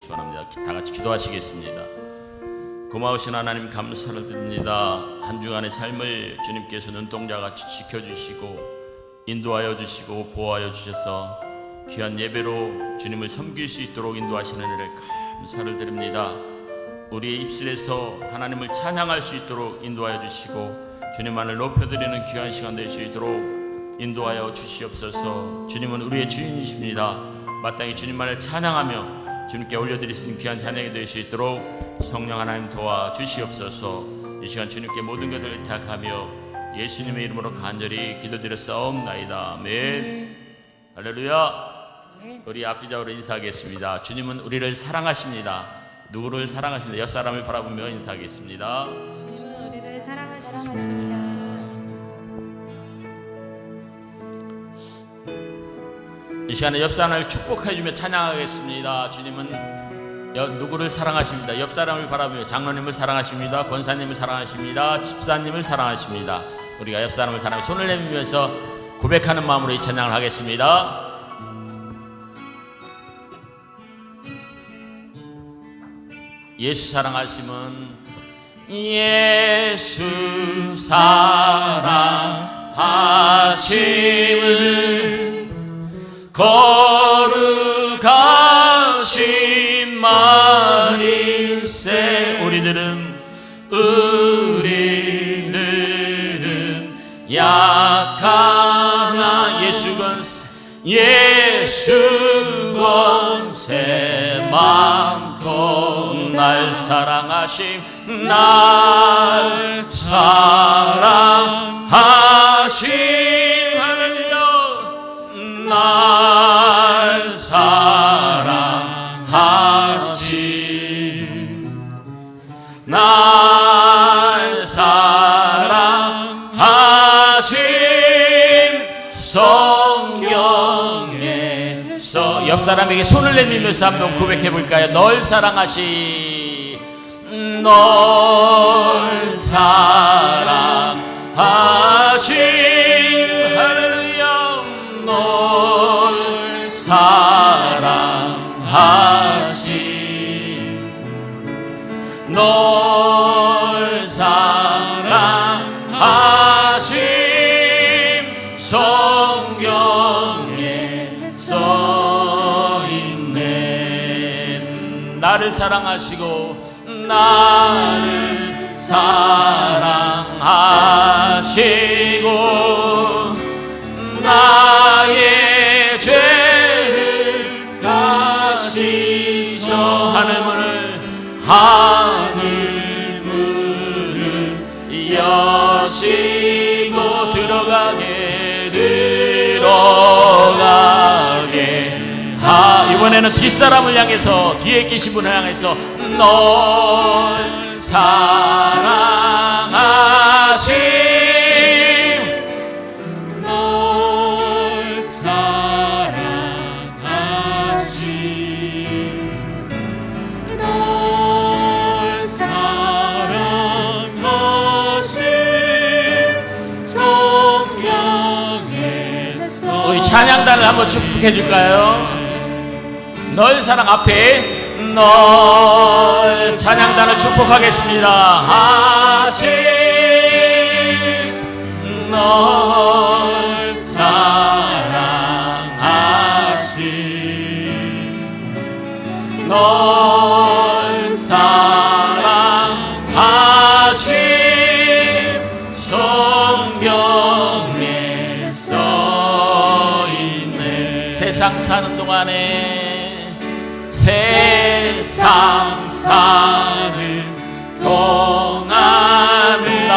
소원합니다. 다 같이 기도하시겠습니다. 고마우신 하나님 감사를 드립니다. 한 주간의 삶을 주님께서 눈동자같이 지켜주시고 인도하여 주시고 보호하여 주셔서 귀한 예배로 주님을 섬길 수 있도록 인도하시는 은혜를 감사를 드립니다. 우리의 입술에서 하나님을 찬양할 수 있도록 인도하여 주시고 주님만을 높여드리는 귀한 시간 될 수 있도록 인도하여 주시옵소서. 주님은 우리의 주인이십니다. 마땅히 주님만을 찬양하며 주님께 올려드릴 수 있는 귀한 찬양이 될 수 있도록 성령 하나님 도와 주시옵소서. 이 시간 주님께 모든 것을 의탁하며 예수님의 이름으로 간절히 기도드렸사옵나이다. 아멘. 할렐루야. 우리 앞뒤적으로 인사하겠습니다. 주님은 우리를 사랑하십니다. 누구를 사랑하십니다. 옆 사람을 바라보며 인사하겠습니다. 주님은 우리를 사랑하십니다. 이 시간에 옆 사람을 축복해주며 찬양하겠습니다. 주님은 누구를 사랑하십니다. 옆 사람을 바라보며 장로님을 사랑하십니다. 권사님을 사랑하십니다. 집사님을 사랑하십니다. 우리가 옆 사람을 사랑하며 손을 내밀면서 고백하는 마음으로 이 찬양을 하겠습니다. 예수 사랑하심은 예수 사랑하심은 거룩하신 말일세. 우리들은 약하나 예수 권세 많고 날 사랑하심 할렐루야. 날 사랑하심 성경에서. 옆 사람에게 손을 내밀면서 한번 고백해 볼까요? 널 사랑하심, 널 사랑하심, 할렐루야. 널 사랑하심, 널 사랑하심 성경에 써있네. 나를 사랑하시고 나를 사랑하시고 나의 죄를 다시 서 하늘 문을 여시고 들어가게 이번에는 뒷사람을 향해서, 뒤에 계신 분을 향해서 널 사랑하심, 널 사랑하심, 널 사랑하심 성경에서. 우리 찬양단을 한번 축복해 줄까요? 널 사랑 앞에 널 찬양단을 축복하겠습니다. 하심, 널 사랑하심, 널 사랑하심 성경에 써있네. 세상 사는 동안에, 세상 사는 동안에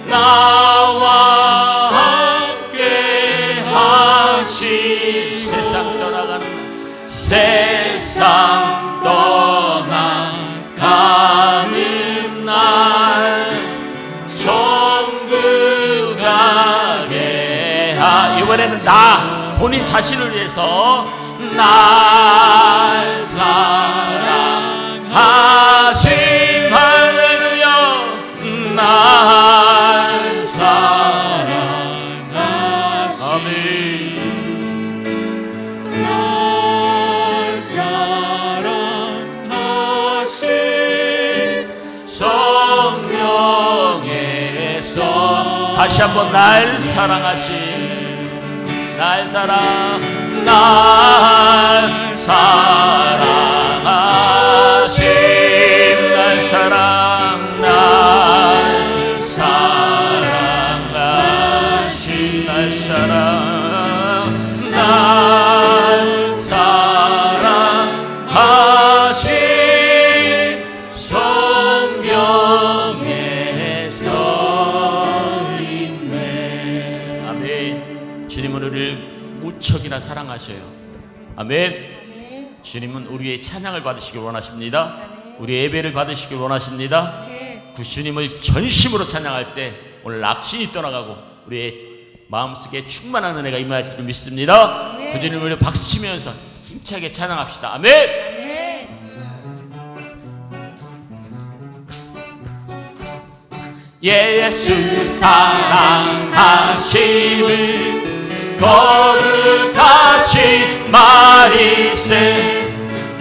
나와 함께 하시. 세상 떠나가는 날 천국 가게 이번에는 나 본인 자신을 위해서 날 사랑하심, 할렐루야. 날 사랑하심, 아멘. 날 사랑 다시 한번 날 사랑하신 날 사랑하신 날 사랑하신 성경에 써 있네. 아멘. 주님은 우리를 무척이나 사랑하셔요. 아멘. 주님은 우리의 찬양을 받으시길 원하십니다. 우리의 예배를 받으시길 원하십니다. 그 주님을 전심으로 찬양할 때 오늘 낙심이 떠나가고 우리의 마음속에 충만한 은혜가 임할 줄 믿습니다. 그 주님을 박수치면서 힘차게 찬양합시다. 아멘. 예수 사랑하심을 거룩하신 말이세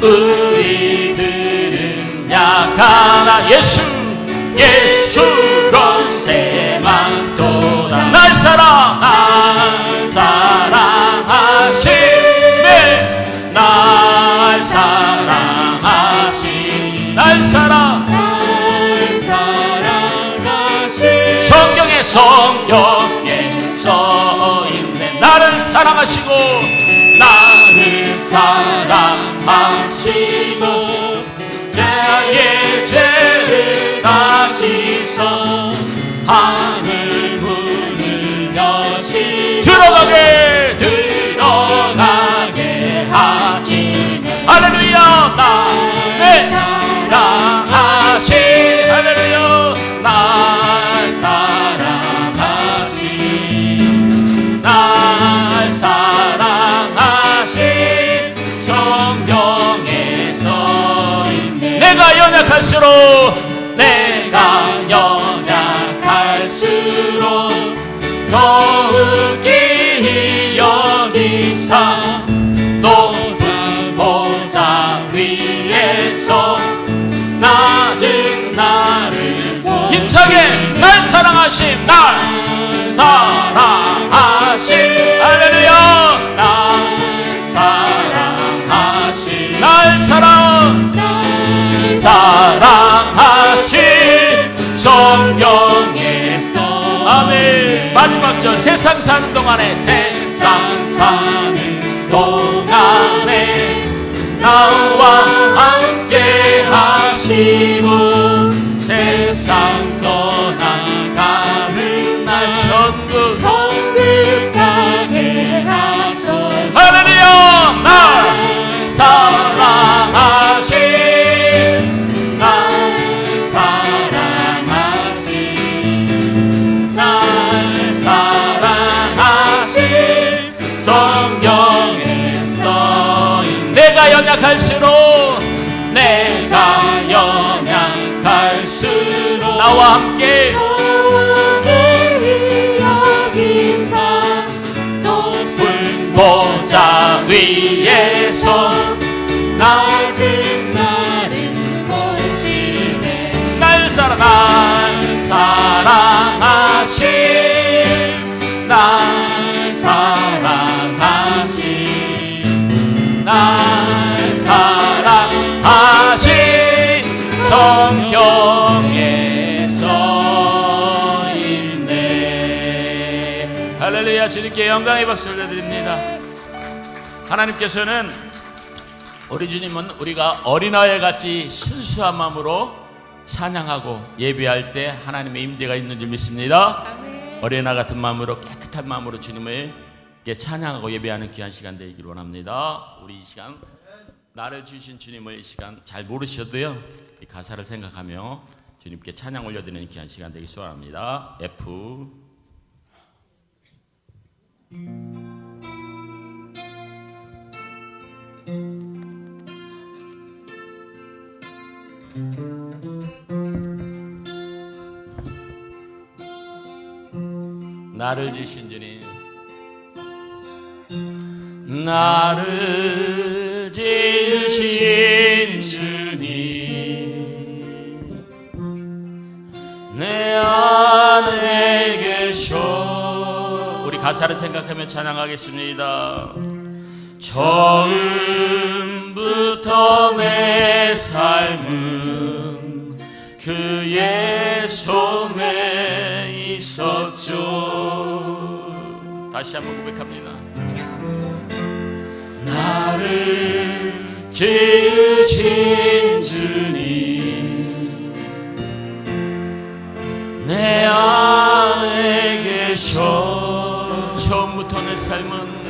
우리들은 약하나 예수 것에만 도다 날 사랑하심에 날 사랑하심 날 사랑하심 성경에 써 있네. 나를 사랑하시고 나의 죄를 다시 써 하늘 문을 여시 들어가게 하시네. 할렐루야. 나를 사랑하시 할렐루야. 날 사랑하신 성경에 써 있네. 내가 연약할수록 더욱이 여기사 높은 보좌 위에서 낮은 나를 힘차게 날 사랑하심 할렐루야. 날 사랑하신 성경에서 아멘. 마지막 절 세상 사는 동안에 나와 함께 하시고 세상 떠나가는 날 천국 가게 하소서. 할렐루야. 날 사랑하신 성경에 써 있네. 내가 연약할수록 나와 함께 여기서 높은 보좌 위에서 낮은 나를 보시네. 날 사랑하신 성경에 써 있네. 할렐루야. 주님께 영광의 박수를 드립니다. 하나님께서는 우리 주님은 우리가 어린아이 같이 순수한 마음으로 찬양하고 예배할 때 하나님의 임재가 있는 줄 믿습니다. 아멘. 어린아이 같은 마음으로 깨끗한 마음으로 주님을 찬양하고 예배하는 귀한 시간 되기를 원합니다. 우리 이 시간 나를 주신 주님을 이 시간 잘 모르셔도요, 이 가사를 생각하며 주님께 찬양 올려드리는 귀한 시간 되기 소원합니다. F 나를 주신 주님, 나를 지으신 주님, 내 안에 계셔 가사를 생각하며 찬양하겠습니다. 처음부터 내 삶은 그의 손에 있었죠. 다시 한번 고백합니다. 나를 지으신 주님 내 안에 계셔. 처음부터 내 삶은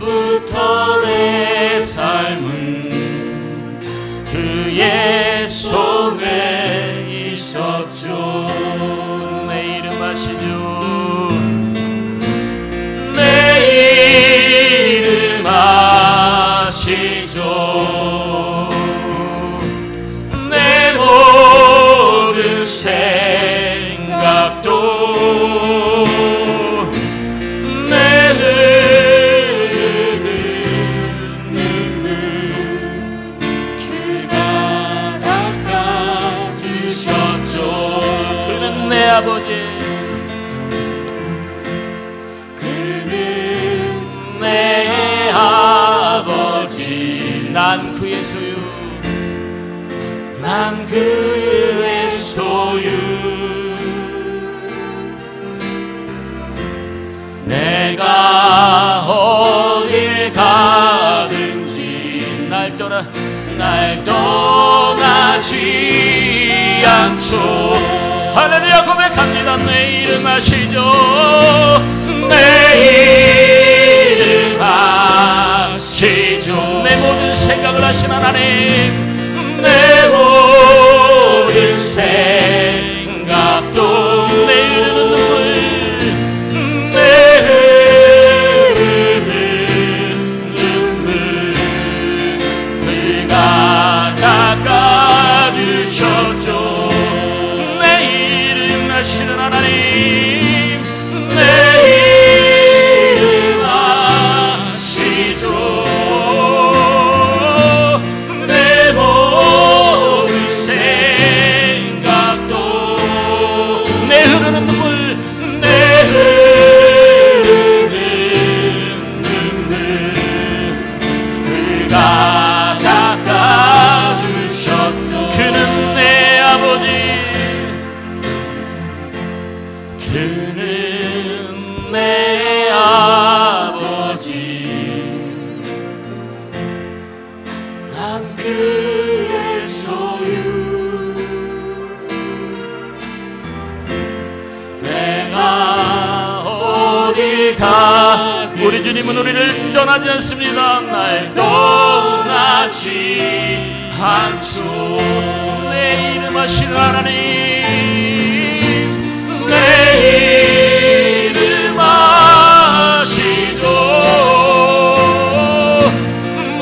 처음부터 내 삶은 그의 손에 있었죠. 내 이름 아시죠. 내 이름 아시죠. 내 모든 생각도 내 흐르는 눈물 그가 닦아주셨죠. 그는 내 아버지, 그는 내 아버지. 난 그의 소유, 난 그의 소유. 내가 어딜 가든지 날 떠나지 않죠. 할렐루야 고백합니다. 내 이름 아시죠. 내 이름 아시죠. 내 모든 생각을 하신 하나님, 내 모든 생각도 내 흐르는 눈물 닦아주셨죠. 내 이름 아시는 하나님, 내 이름 아시죠. 내 모든 생각도 내 흐르는 눈물, 내 흐르는 눈물 그가 닦아주셨죠. 그는 내 아버지, 그는 내 아버지. 난 그의 소유. 내가 어딜 가 우리 주님은 우리를 떠나지 않습니다. 날 떠나지 않죠. 내 이름 아시는 하나님, 내 이름 아시죠.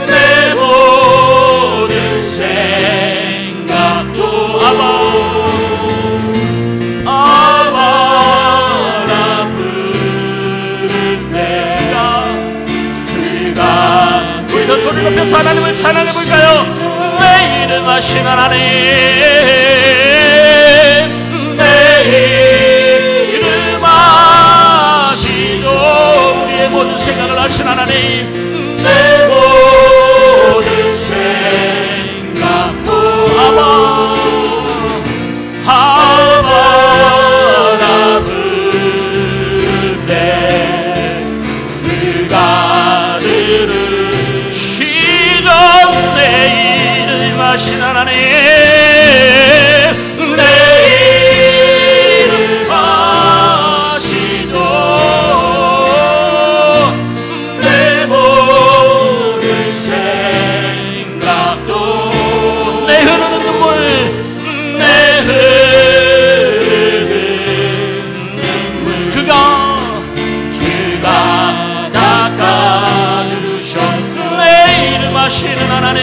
내 모든 생각도 아바라 부를 때 그가 우리 더 소리 높여서 하나님을 찬양해 볼까요? 내 이름 아신 하나님, 내 이름 아시죠. 우리의 모든 생각을 아신 하나님, 내 모든 생각도 아바라 부를 때 그가 들으시죠. 내 이름 아신 하나님, 내 이름 아시죠. 내 모든 생각도 내 흐르는 눈물, 내 흐르는 눈물 그가 닦아주셨죠. 내 이름 아시는 하나님,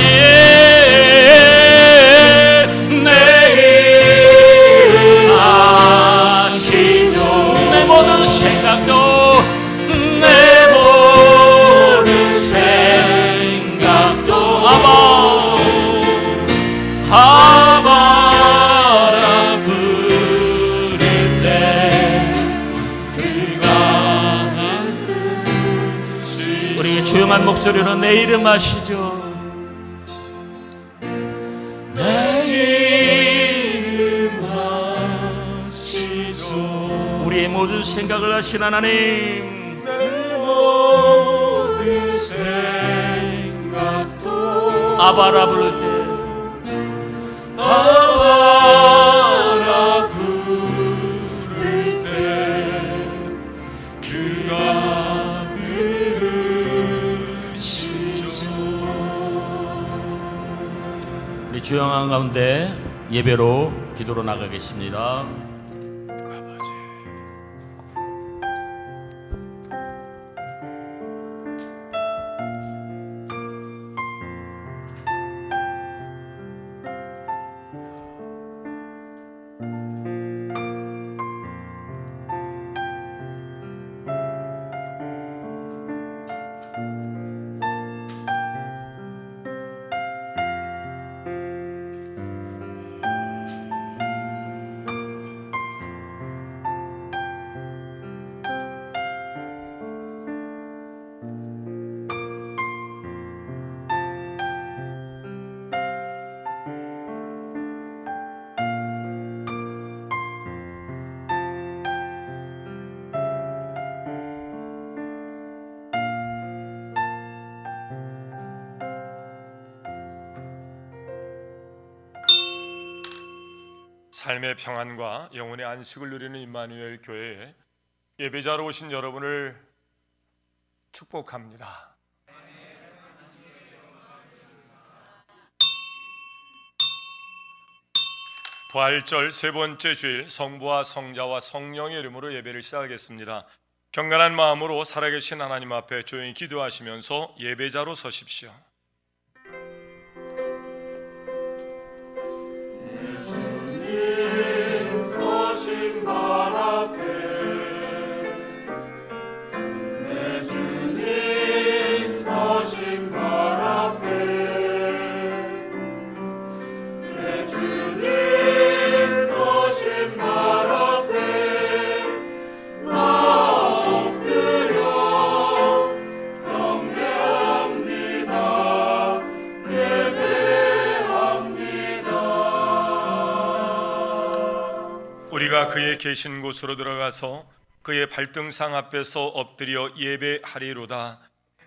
내 이름 아시죠. 내 모든 생각도 내 모든 생각도 아바라 부를 때 목소리로 내 이름 아시죠? 내 이름 아시죠? 우리의 모든 생각을 아신 하나님, 내 모든 생각도 아바라 부를 때 아바라 부를 때 그가 들으시죠. 우리 주영한 가운데 예배로 기도로 나가겠습니다. 삶의 평안과 영혼의 안식을 누리는 임마누엘 교회에 예배자로 오신 여러분을 축복합니다. 부활절 세 번째 주일 성부와 성자와 성령의 이름으로 예배를 시작하겠습니다. 경건한 마음으로 살아계신 하나님 앞에 조용히 기도하시면서 예배자로 서십시오. 우리가 그의 계신 곳으로 들어가서 그의 발등상 앞에서 엎드려 예배하리로다.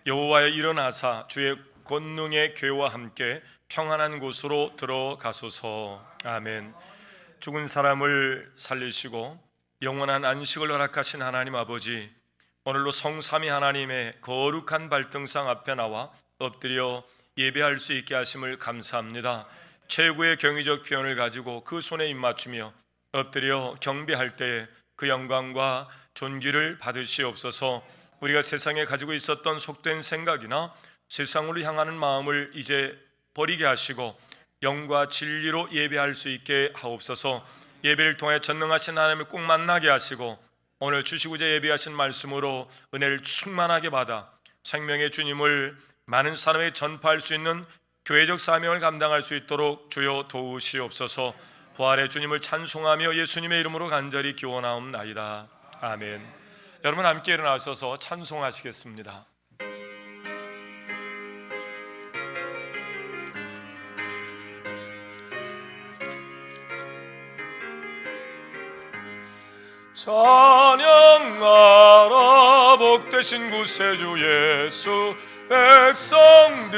여호와여 일어나사 주의 권능의 괴와 함께 평안한 곳으로 들어가소서. 아멘. 죽은 사람을 살리시고 영원한 안식을 허락하신 하나님 아버지, 오늘로 성삼위 하나님의 거룩한 발등상 앞에 나와 엎드려 예배할 수 있게 하심을 감사합니다. 최고의 경의적 표현을 가지고 그 손에 입맞추며 엎드려 경배할 때에 그 영광과 존귀를 받으시옵소서. 우리가 세상에 가지고 있었던 속된 생각이나 세상으로 향하는 마음을 이제 버리게 하시고 영과 진리로 예배할 수 있게 하옵소서. 예배를 통해 전능하신 하나님을 꼭 만나게 하시고 오늘 주시고자 예배하신 말씀으로 은혜를 충만하게 받아 생명의 주님을 많은 사람에게 전파할 수 있는 교회적 사명을 감당할 수 있도록 주여 도우시옵소서. 부활의 주님을 찬송하며 예수님의 이름으로 간절히 기원하옵나이다. 아멘. 여러분 함께 일어나셔서 찬송하시겠습니다. 찬양하라 복되신 구세주 예수, 백성들아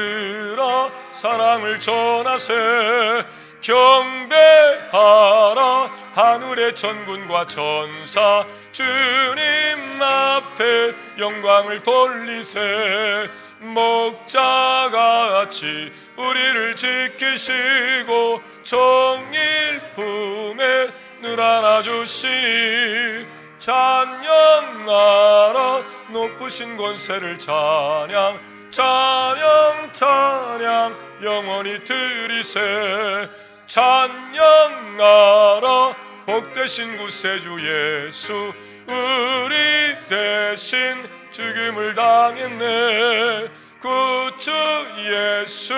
사랑을 전하세. 경배하라 하늘의 천군과 천사, 주님 앞에 영광을 돌리세. 목자같이 우리를 지키시고 정일 품에 늘 안아주시니 찬양하라 높으신 권세를 찬양, 찬양 찬양 영원히 드리세. 찬양하라 복되신 구세주 예수, 우리 대신 죽음을 당했네. 구주 예수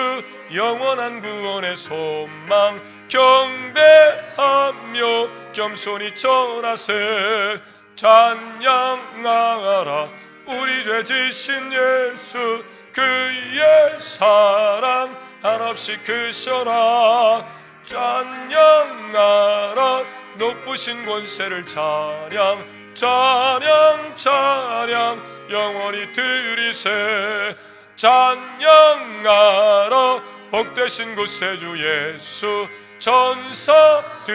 영원한 구원의 소망, 경배하며 겸손히 절하세. 찬양하라 우리 죄 지신 예수 그의 사랑 한없이 크셔라. 찬양하라 높으신 권세를 찬양 찬양 찬양 영원히 들이세. 찬양하라 복되신 구세주 예수 천사들아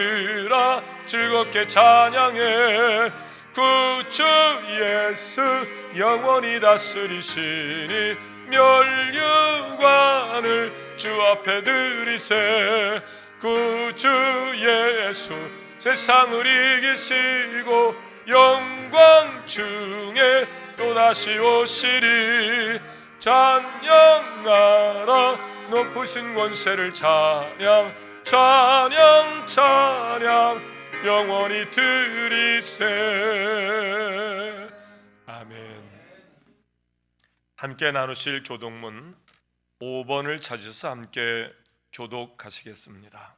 즐겁게 찬양해. 구주 예수 영원히 다스리시니 멸류관을 주 앞에 들이세. 구주 예수 세상을 이기시고 영광 중에 또다시 오시리. 찬양하라 높으신 권세를 찬양 찬양 찬양 영원히 들이세. 아멘. 함께 나누실 교독문 5번을 찾으셔서 함께 교독하시겠습니다.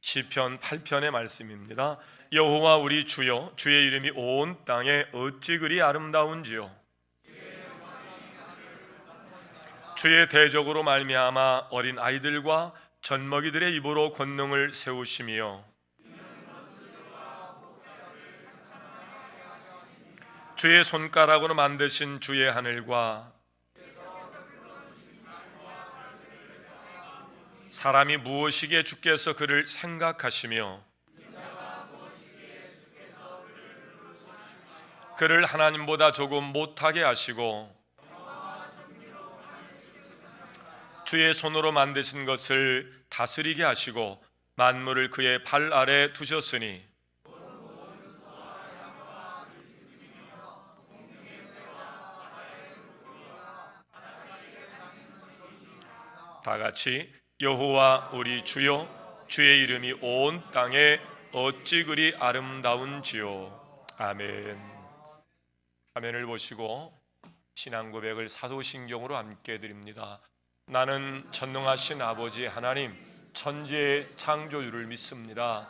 시편 8편의 말씀입니다. 여호와 우리 주여 주의 이름이 온 땅에 어찌 그리 아름다운지요. 주의 대적으로 말미암아 어린 아이들과 젖먹이들의 입으로 권능을 세우시며 주의 손가락으로 만드신 주의 하늘과 사람이 무엇이기에 주께서 그를 생각하시며 그를 하나님보다 조금 못하게 하시고 주의 손으로 만드신 것을 다스리게 하시고 만물을 그의 발 아래 두셨으니 다 같이 여호와 우리 주여 주의 이름이 온 땅에 어찌 그리 아름다운지요. 아멘. 화면을 보시고 신앙 고백을 사도신경으로 함께 드립니다. 나는 전능하신 아버지 하나님 천지의 창조주를 믿습니다.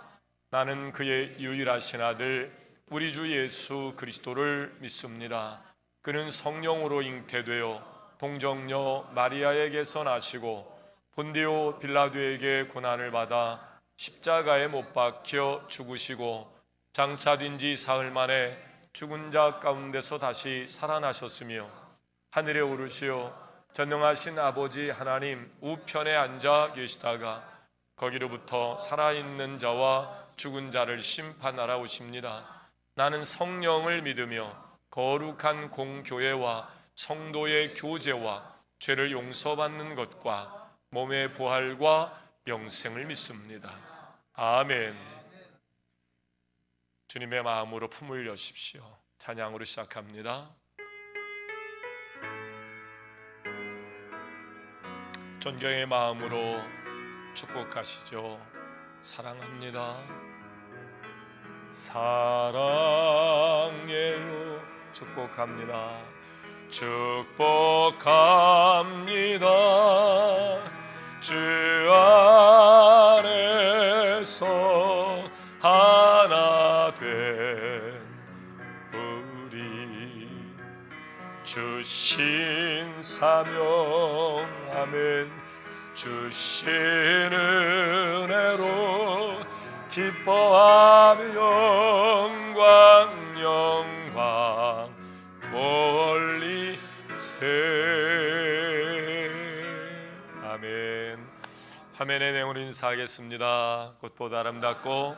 나는 그의 유일하신 아들 우리 주 예수 그리스도를 믿습니다. 그는 성령으로 잉태되어 동정녀 마리아에게서 나시고 본디오 빌라도에게 고난을 받아 십자가에 못 박혀 죽으시고 장사된 지 사흘 만에 죽은 자 가운데서 다시 살아나셨으며 하늘에 오르시어 전능하신 아버지 하나님 우편에 앉아 계시다가 거기로부터 살아있는 자와 죽은 자를 심판하러 오십니다. 나는 성령을 믿으며 거룩한 공교회와 성도의 교제와 죄를 용서받는 것과 몸의 부활과 영생을 믿습니다. 아멘. 주님의 마음으로 품을 여십시오. 찬양으로 시작합니다. 존경의 마음으로 축복하시죠. 사랑합니다. 사랑해요. 축복합니다. 축복합니다. 주 안에서 하나 된 우리 주신 사명 아멘. 주신 은혜로 기뻐하며 영광 돌리세. 아멘. 화면에 내용으로 인사하겠습니다. 꽃보다 아름답고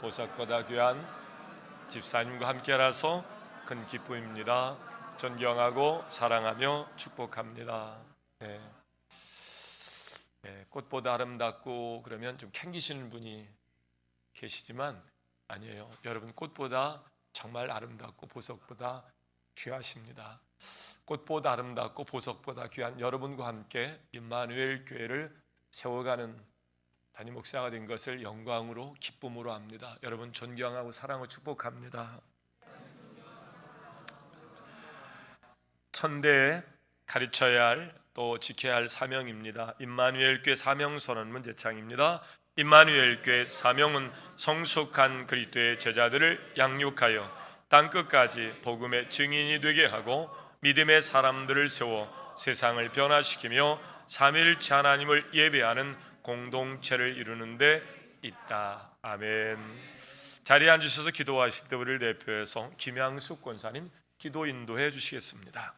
보석보다 귀한 집사님과 함께라서 큰 기쁨입니다. 존경하고 사랑하며 축복합니다. 네. 네, 꽃보다 아름답고 그러면 좀 캥기시는 분이 계시지만 아니에요. 여러분 꽃보다 정말 아름답고 보석보다 귀하십니다. 꽃보다 아름답고 보석보다 귀한 여러분과 함께 임마누엘 교회를 세워가는 담임 목사가 된 것을 영광으로 기쁨으로 압니다. 여러분 존경하고 사랑하고 축복합니다. 천대에 가르쳐야 할 또 지켜야 할 사명입니다. 임마누엘 교회 사명 선언 문제창입니다. 임마누엘 교회 사명은 성숙한 그리스도의 제자들을 양육하여 땅끝까지 복음의 증인이 되게 하고 믿음의 사람들을 세워 세상을 변화시키며 삼위일체 하나님을 예배하는 공동체를 이루는 데 있다. 아멘. 자리에 앉으셔서 기도하실 때 우리를 대표해서 김양숙 권사님 기도 인도해 주시겠습니다.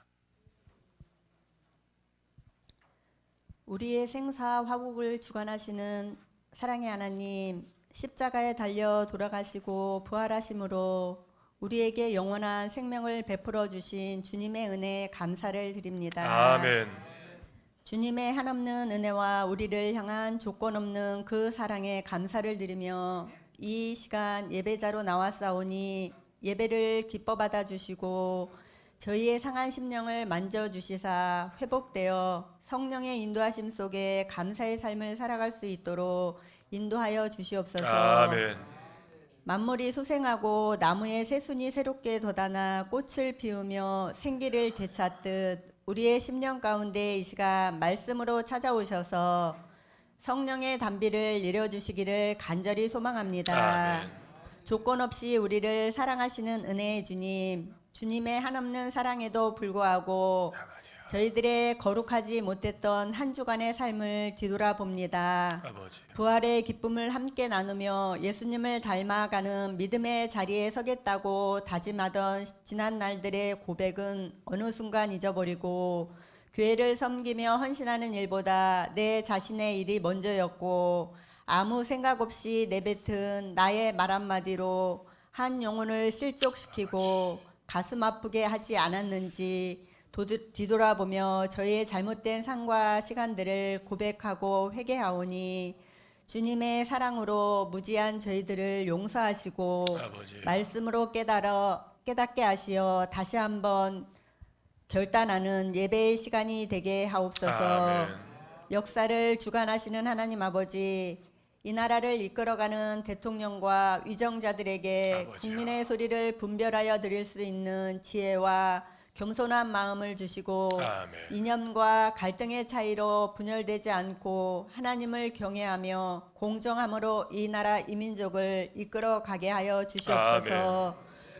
우리의 생사 화복을 주관하시는 사랑의 하나님, 십자가에 달려 돌아가시고 부활하심으로 우리에게 영원한 생명을 베풀어 주신 주님의 은혜에 감사를 드립니다. 아멘. 주님의 한없는 은혜와 우리를 향한 조건 없는 그 사랑에 감사를 드리며 이 시간 예배자로 나왔사오니 예배를 기뻐 받아 주시고 저희의 상한 심령을 만져 주시사 회복되어 성령의 인도하심 속에 감사의 삶을 살아갈 수 있도록 인도하여 주시옵소서. 아멘. 만물이 소생하고 나무의 새순이 새롭게 돋아나 꽃을 피우며 생기를 되찾듯 우리의 심령 가운데 이 시간 말씀으로 찾아오셔서 성령의 단비를 내려주시기를 간절히 소망합니다. 아멘. 조건 없이 우리를 사랑하시는 은혜의 주님, 주님의 한없는 사랑에도 불구하고 저희들의 거룩하지 못했던 한 주간의 삶을 뒤돌아봅니다. 아버지. 부활의 기쁨을 함께 나누며 예수님을 닮아가는 믿음의 자리에 서겠다고 다짐하던 지난 날들의 고백은 어느 순간 잊어버리고 교회를 섬기며 헌신하는 일보다 내 자신의 일이 먼저였고 아무 생각 없이 내뱉은 나의 말 한마디로 한 영혼을 실족시키고 가슴 아프게 하지 않았는지 뒤돌아보며 저희의 잘못된 삶과 시간들을 고백하고 회개하오니 주님의 사랑으로 무지한 저희들을 용서하시고 아버지. 말씀으로 깨닫게 하시어 다시 한번 결단하는 예배의 시간이 되게 하옵소서. 아멘. 역사를 주관하시는 하나님 아버지, 이 나라를 이끌어가는 대통령과 위정자들에게 아버지요. 국민의 소리를 분별하여 드릴 수 있는 지혜와 겸손한 마음을 주시고 아멘. 이념과 갈등의 차이로 분열되지 않고 하나님을 경외하며 공정함으로 이 나라 이민족을 이끌어가게 하여 주시옵소서.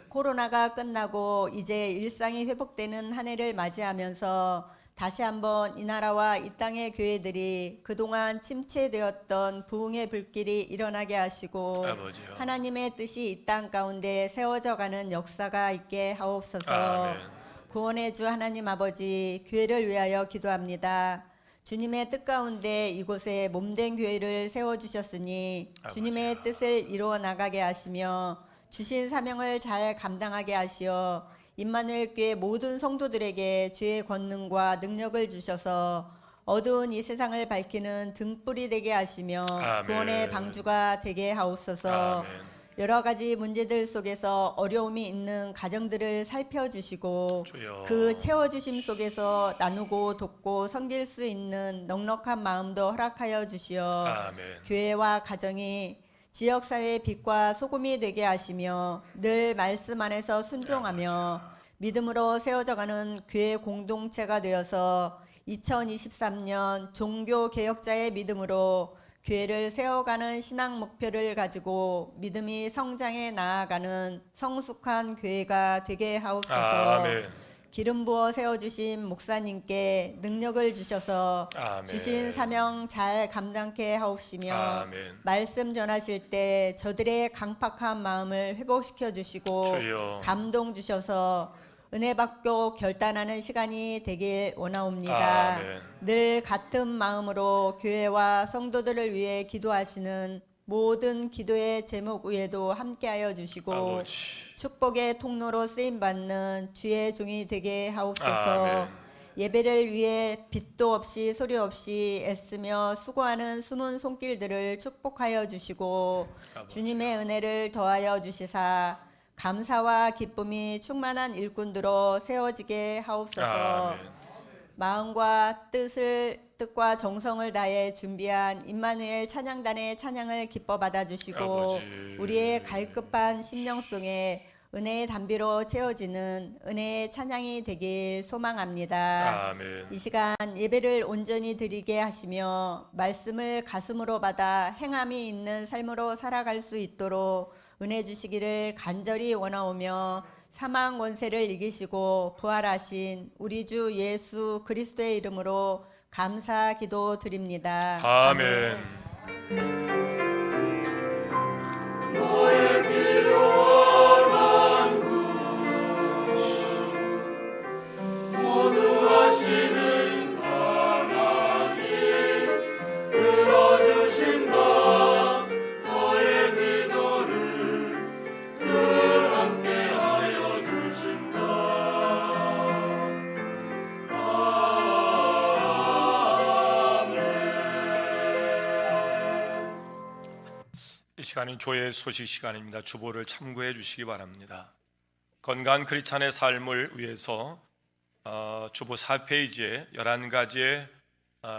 코로나가 끝나고 이제 일상이 회복되는 한 해를 맞이하면서 다시 한번 이 나라와 이 땅의 교회들이 그동안 침체되었던 부흥의 불길이 일어나게 하시고 아버지요. 하나님의 뜻이 이 땅 가운데 세워져가는 역사가 있게 하옵소서. 아멘. 구원의 주 하나님 아버지, 교회를 위하여 기도합니다. 주님의 뜻 가운데 이곳에 몸된 교회를 세워주셨으니 주님의 뜻을 이루어 나가게 하시며 주신 사명을 잘 감당하게 하시어 임마누엘 교회 모든 성도들에게 주의 권능과 능력을 주셔서 어두운 이 세상을 밝히는 등불이 되게 하시며 아멘. 구원의 방주가 되게 하옵소서. 아멘. 여러 가지 문제들 속에서 어려움이 있는 가정들을 살펴주시고 주여. 그 채워주심 속에서 나누고 돕고 섬길 수 있는 넉넉한 마음도 허락하여 주시어 아멘. 교회와 가정이 지역사회의 빛과 소금이 되게 하시며 늘 말씀 안에서 순종하며 믿음으로 세워져가는 교회 공동체가 되어서 2023년 종교개혁자의 믿음으로 교회를 세워가는 신앙 목표를 가지고 믿음이 성장해 나아가는 성숙한 교회가 되게 하옵소서. 아멘. 기름 부어 세워주신 목사님께 능력을 주셔서 아멘. 주신 사명 잘 감당케 하옵시며 아멘. 말씀 전하실 때 저들의 강팍한 마음을 회복시켜 주시고 주여. 감동 주셔서 은혜 받고 결단하는 시간이 되길 원하옵니다. 아멘. 늘 같은 마음으로 교회와 성도들을 위해 기도하시는 모든 기도의 제목 위에도 함께하여 주시고 아버지. 축복의 통로로 쓰임받는 주의 종이 되게 하옵소서. 아멘. 예배를 위해 빛도 없이 소리 없이 애쓰며 수고하는 숨은 손길들을 축복하여 주시고 아버지. 주님의 은혜를 더하여 주시사 감사와 기쁨이 충만한 일꾼들로 세워지게 하옵소서. 아멘. 마음과 뜻과 정성을 다해 준비한 임마누엘 찬양단의 찬양을 기뻐 받아주시고 아버지. 우리의 갈급한 심령 속에 은혜의 담비로 채워지는 은혜의 찬양이 되길 소망합니다. 아멘. 이 시간 예배를 온전히 드리게 하시며 말씀을 가슴으로 받아 행함이 있는 삶으로 살아갈 수 있도록 은혜 주시기를 간절히 원하오며 사망 권세를 이기시고 부활하신 우리 주 예수 그리스도의 이름으로 감사 기도 드립니다. 아멘. 이 시간은 교회 소식 시간입니다. 주보를 참고해 주시기 바랍니다. 건강한 크리스찬의 삶을 위해서 주보 4페이지에 11가지의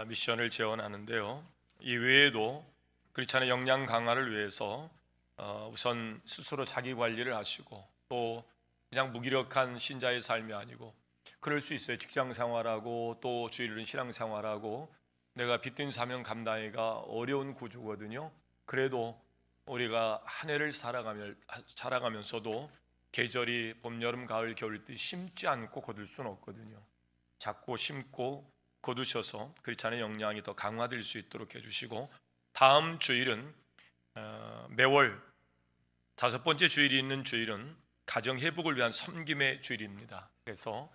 미션을 제언하는데요. 이 외에도 크리스찬의 역량 강화를 위해서 우선 스스로 자기 관리를 하시고, 또 그냥 무기력한 신자의 삶이 아니고, 그럴 수 있어요. 직장 생활하고 또 주일은 신앙 생활하고 내가 빚진 사명 감당하기가 어려운 구조거든요. 그래도 우리가 한 해를 살아가면서도 계절이 봄, 여름, 가을, 겨울 때 심지 않고 거둘 수는 없거든요. 작고 심고 거두셔서 크리스찬의 역량이 더 강화될 수 있도록 해주시고, 다음 주일은 매월 5번째 주일이 있는 주일은 가정 회복을 위한 섬김의 주일입니다. 그래서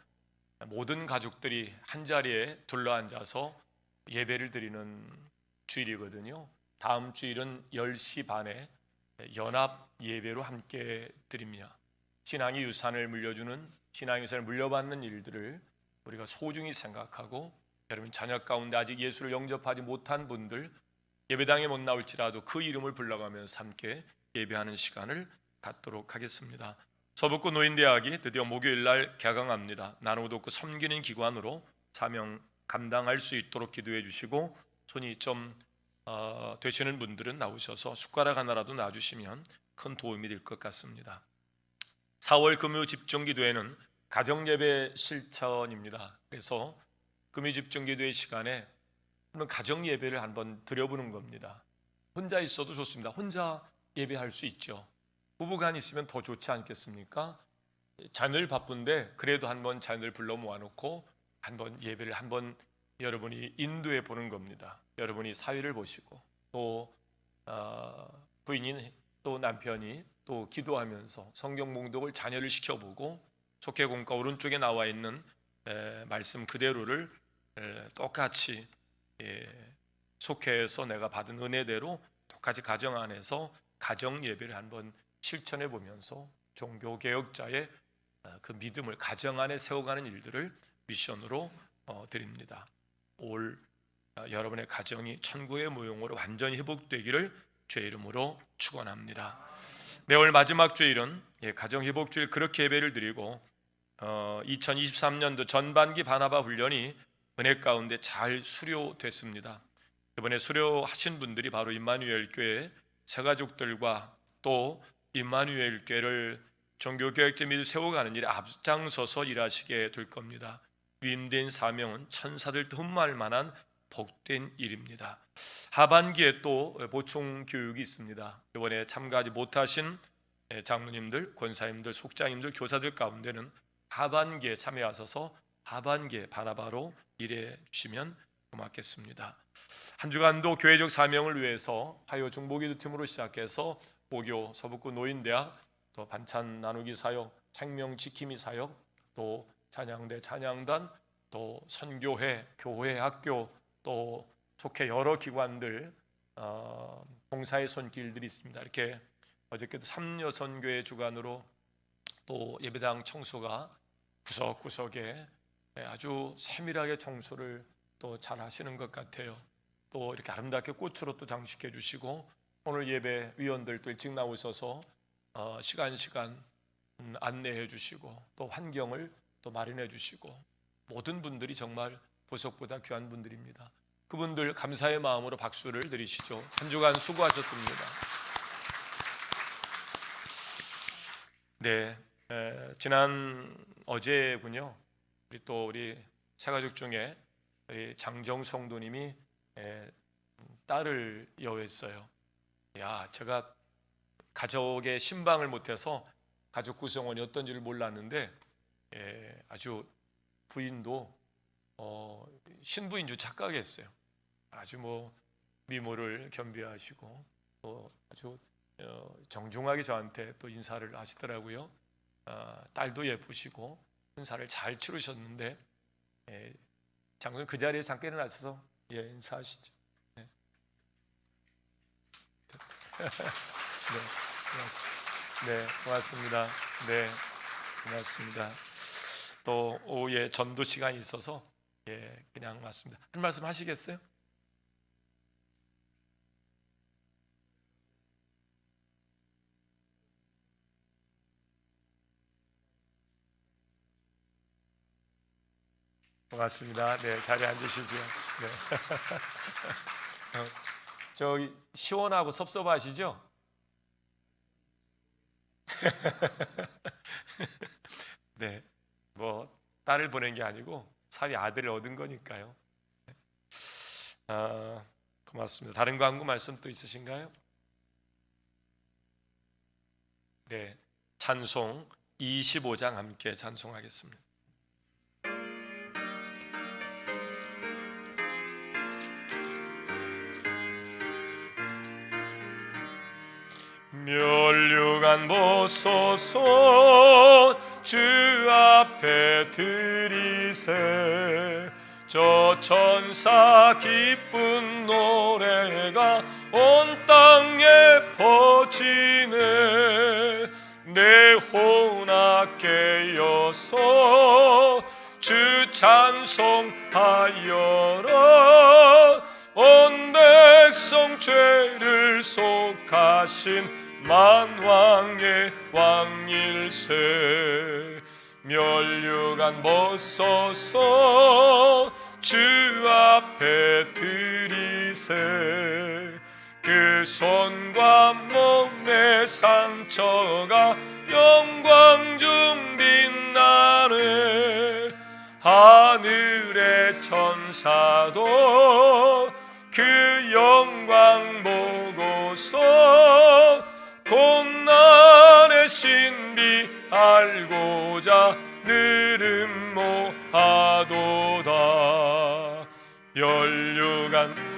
모든 가족들이 한자리에 둘러앉아서 예배를 드리는 주일이거든요. 다음 주일은 10시 반에 연합 예배로 함께 드립니다. 신앙의 유산을 물려주는, 신앙의 유산을 물려받는 일들을 우리가 소중히 생각하고, 여러분 자녀 가운데 아직 예수를 영접하지 못한 분들 예배당에 못 나올지라도 그 이름을 불러가면서 함께 예배하는 시간을 갖도록 하겠습니다. 서북구 노인대학이 드디어 목요일날 개강합니다. 나누고 돕고 섬기는 기관으로 사명 감당할 수 있도록 기도해 주시고, 손이 좀 되시는 분들은 나오셔서 숟가락 하나라도 놔주시면 큰 도움이 될 것 같습니다. 4월 금요 집중기도회는 가정예배 실천입니다. 그래서 금요 집중기도회 시간에 가정예배를 한번 드려보는 겁니다. 혼자 있어도 좋습니다. 혼자 예배할 수 있죠. 부부간 있으면 더 좋지 않겠습니까? 자녀를 바쁜데 그래도 한번 자녀를 불러 모아놓고 한번 예배를 한번 여러분이 인도해 보는 겁니다. 여러분이 사위를 보시고 또 부인이 또 남편이 또 기도하면서 성경 봉독을 자녀를 시켜보고, 속회공과 오른쪽에 나와 있는 말씀 그대로를 똑같이 속회에서 내가 받은 은혜대로 똑같이 가정 안에서 가정 예배를 한번 실천해 보면서 종교개혁자의 그 믿음을 가정 안에 세워가는 일들을 미션으로 드립니다. 올 여러분의 가정이 천국의 모형으로 완전히 회복되기를 주의 이름으로 축원합니다. 매월 마지막 주일은 가정 회복 주일 그렇게 예배를 드리고, 2023년도 전반기 바나바 훈련이 은혜 가운데 잘 수료됐습니다. 이번에 수료하신 분들이 바로 임마누엘 교회 새가족들과 또 임마누엘 교회를 종교개혁자 및 세워가는 일에 앞장서서 일하시게 될 겁니다. 위임된 사명은 천사들 흠모할 만한 복된 일입니다. 하반기에 또 보충 교육이 있습니다. 이번에 참가하지 못하신 장로님들, 권사님들, 속장님들, 교사들 가운데는 하반기에 참여하셔서 하반기에 바나바로 일해 주시면 고맙겠습니다. 한 주간도 교회적 사명을 위해서 화요 중보기도 팀으로 시작해서 모교, 서북구 노인대학, 또 반찬 나누기 사역, 생명 지킴이 사역, 또 찬양대 찬양단, 또 선교회, 교회, 학교, 또 속해 여러 기관들 봉사의 손길들이 있습니다. 이렇게 어저께도 삼여선교회 주관으로 또 예배당 청소가 구석구석에 아주 세밀하게 청소를 또 잘 하시는 것 같아요. 또 이렇게 아름답게 꽃으로 또 장식해 주시고, 오늘 예배 위원들 또 일찍 나오셔서 시간 안내해 주시고 또 환경을 또 마련해 주시고, 모든 분들이 정말 보석보다 귀한 분들입니다. 그분들 감사의 마음으로 박수를 드리시죠. 한 주간 수고하셨습니다. 네, 지난 어제군요. 우리 새가족 중에 우리 장정수 성도님이 딸을 여했어요. 제가 가족의 신방을 못해서 가족 구성원이 어떤지를 몰랐는데 아주 부인도 신부인 줄 착각했어요. 아주 미모를 겸비하시고 또 아주 정중하게 저한테 또 인사를 하시더라고요. 딸도 예쁘시고 인사를 잘 치르셨는데 장로님 그 자리에 잠깐 일어나셔서 인사하시죠. 네. 네, 고맙습니다. 네, 고맙습니다. 또 오후에 전도 시간이 있어서 그냥 왔습니다. 한 말씀 하시겠어요? 고맙습니다. 네, 자리에 앉으시죠. 네. 저기 시원하고 섭섭하시죠? 네, 딸을 보낸 게 아니고 사위 아들을 얻은 거니까요. 고맙습니다. 다른 광고 말씀 또 있으신가요? 네, 찬송 25장 함께 찬송하겠습니다. 멸류관 보소서 주 앞에 드리세 저 천사 기쁜 노래가 온 땅에 퍼지네 내 혼악 깨어서 주 찬송하여라 온 백성 죄를 속하신 만왕의 왕일세 멸류관 벗어서 주 앞에 드리세 그 손과 몸의 상처가 영광 중 빛나네 하늘의 천사도 그 영광 보고서 고난의 신비 알고자 늘 음모하도다 멸류관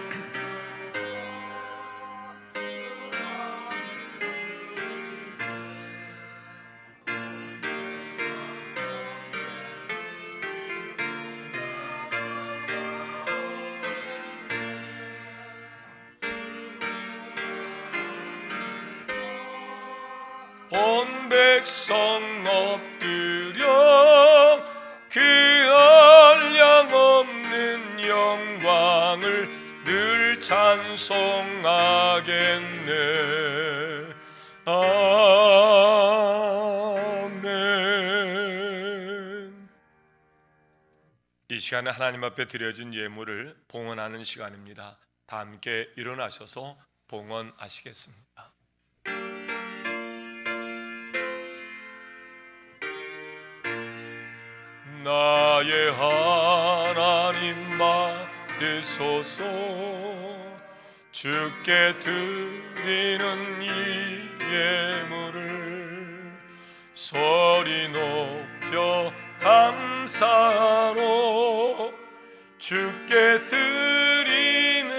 온 백성 엎드려 그 한량없는 영광을 늘 찬송하겠네 아멘. 이 시간에 하나님 앞에 드려진 예물을 봉헌하는 시간입니다. 다 함께 일어나셔서 봉헌하시겠습니다. 나의 하나님 받으소서 주께 드리는 이 예물을 소리 높여 감사로 주께 드리네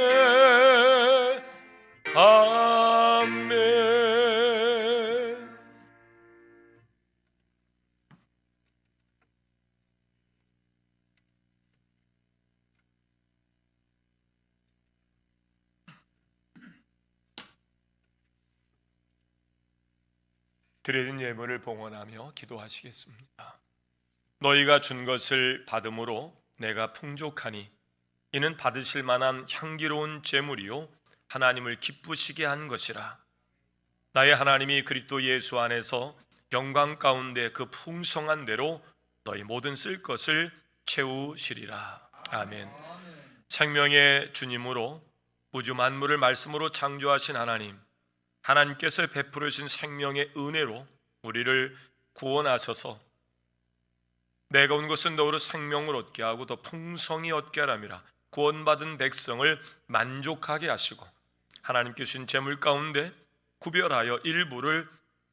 아멘. 드려진 예물을 봉헌하며 기도하시겠습니다. 너희가 준 것을 받음으로 내가 풍족하니 이는 받으실 만한 향기로운 제물이요 하나님을 기쁘시게 한 것이라. 나의 하나님이 그리스도 예수 안에서 영광 가운데 그 풍성한 대로 너희 모든 쓸 것을 채우시리라. 아멘. 생명의 주님으로 우주 만물을 말씀으로 창조하신 하나님께서 베풀으신 생명의 은혜로 우리를 구원하셔서 내가 온 것은 너로 생명을 얻게 하고 더 풍성히 얻게 하람이라. 구원받은 백성을 만족하게 하시고 하나님께 주신 재물 가운데 구별하여 일부를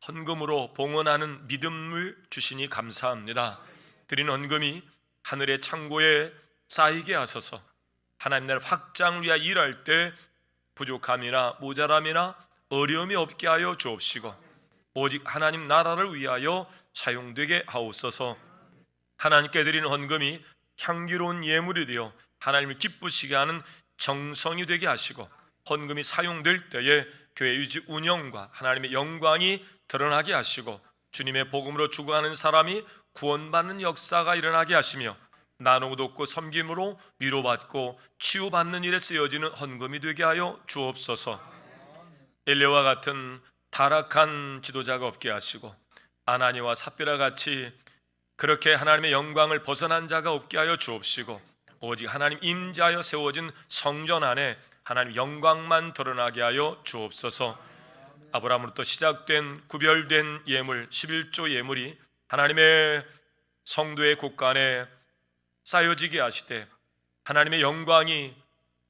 헌금으로 봉헌하는 믿음을 주시니 감사합니다. 드린 헌금이 하늘의 창고에 쌓이게 하소서. 하나님 나라 확장을 위하여 일할 때 부족함이나 모자람이나 어려움이 없게 하여 주옵시고 오직 하나님 나라를 위하여 사용되게 하옵소서. 하나님께 드리는 헌금이 향기로운 예물이 되어 하나님을 기쁘시게 하는 정성이 되게 하시고 헌금이 사용될 때에 교회 유지 운영과 하나님의 영광이 드러나게 하시고 주님의 복음으로 죽어가는 사람이 구원받는 역사가 일어나게 하시며 나누고 돕고 섬김으로 위로받고 치유받는 일에 쓰여지는 헌금이 되게 하여 주옵소서. 엘리야와 같은 타락한 지도자가 없게 하시고 아나니와 삽비라 같이 그렇게 하나님의 영광을 벗어난 자가 없게 하여 주옵시고 오직 하나님 임재하여 세워진 성전 안에 하나님 영광만 드러나게 하여 주옵소서. 아브라함으로부터 시작된 구별된 예물 11조 예물이 하나님의 성도의 곳간에 쌓여지게 하시되 하나님의 영광이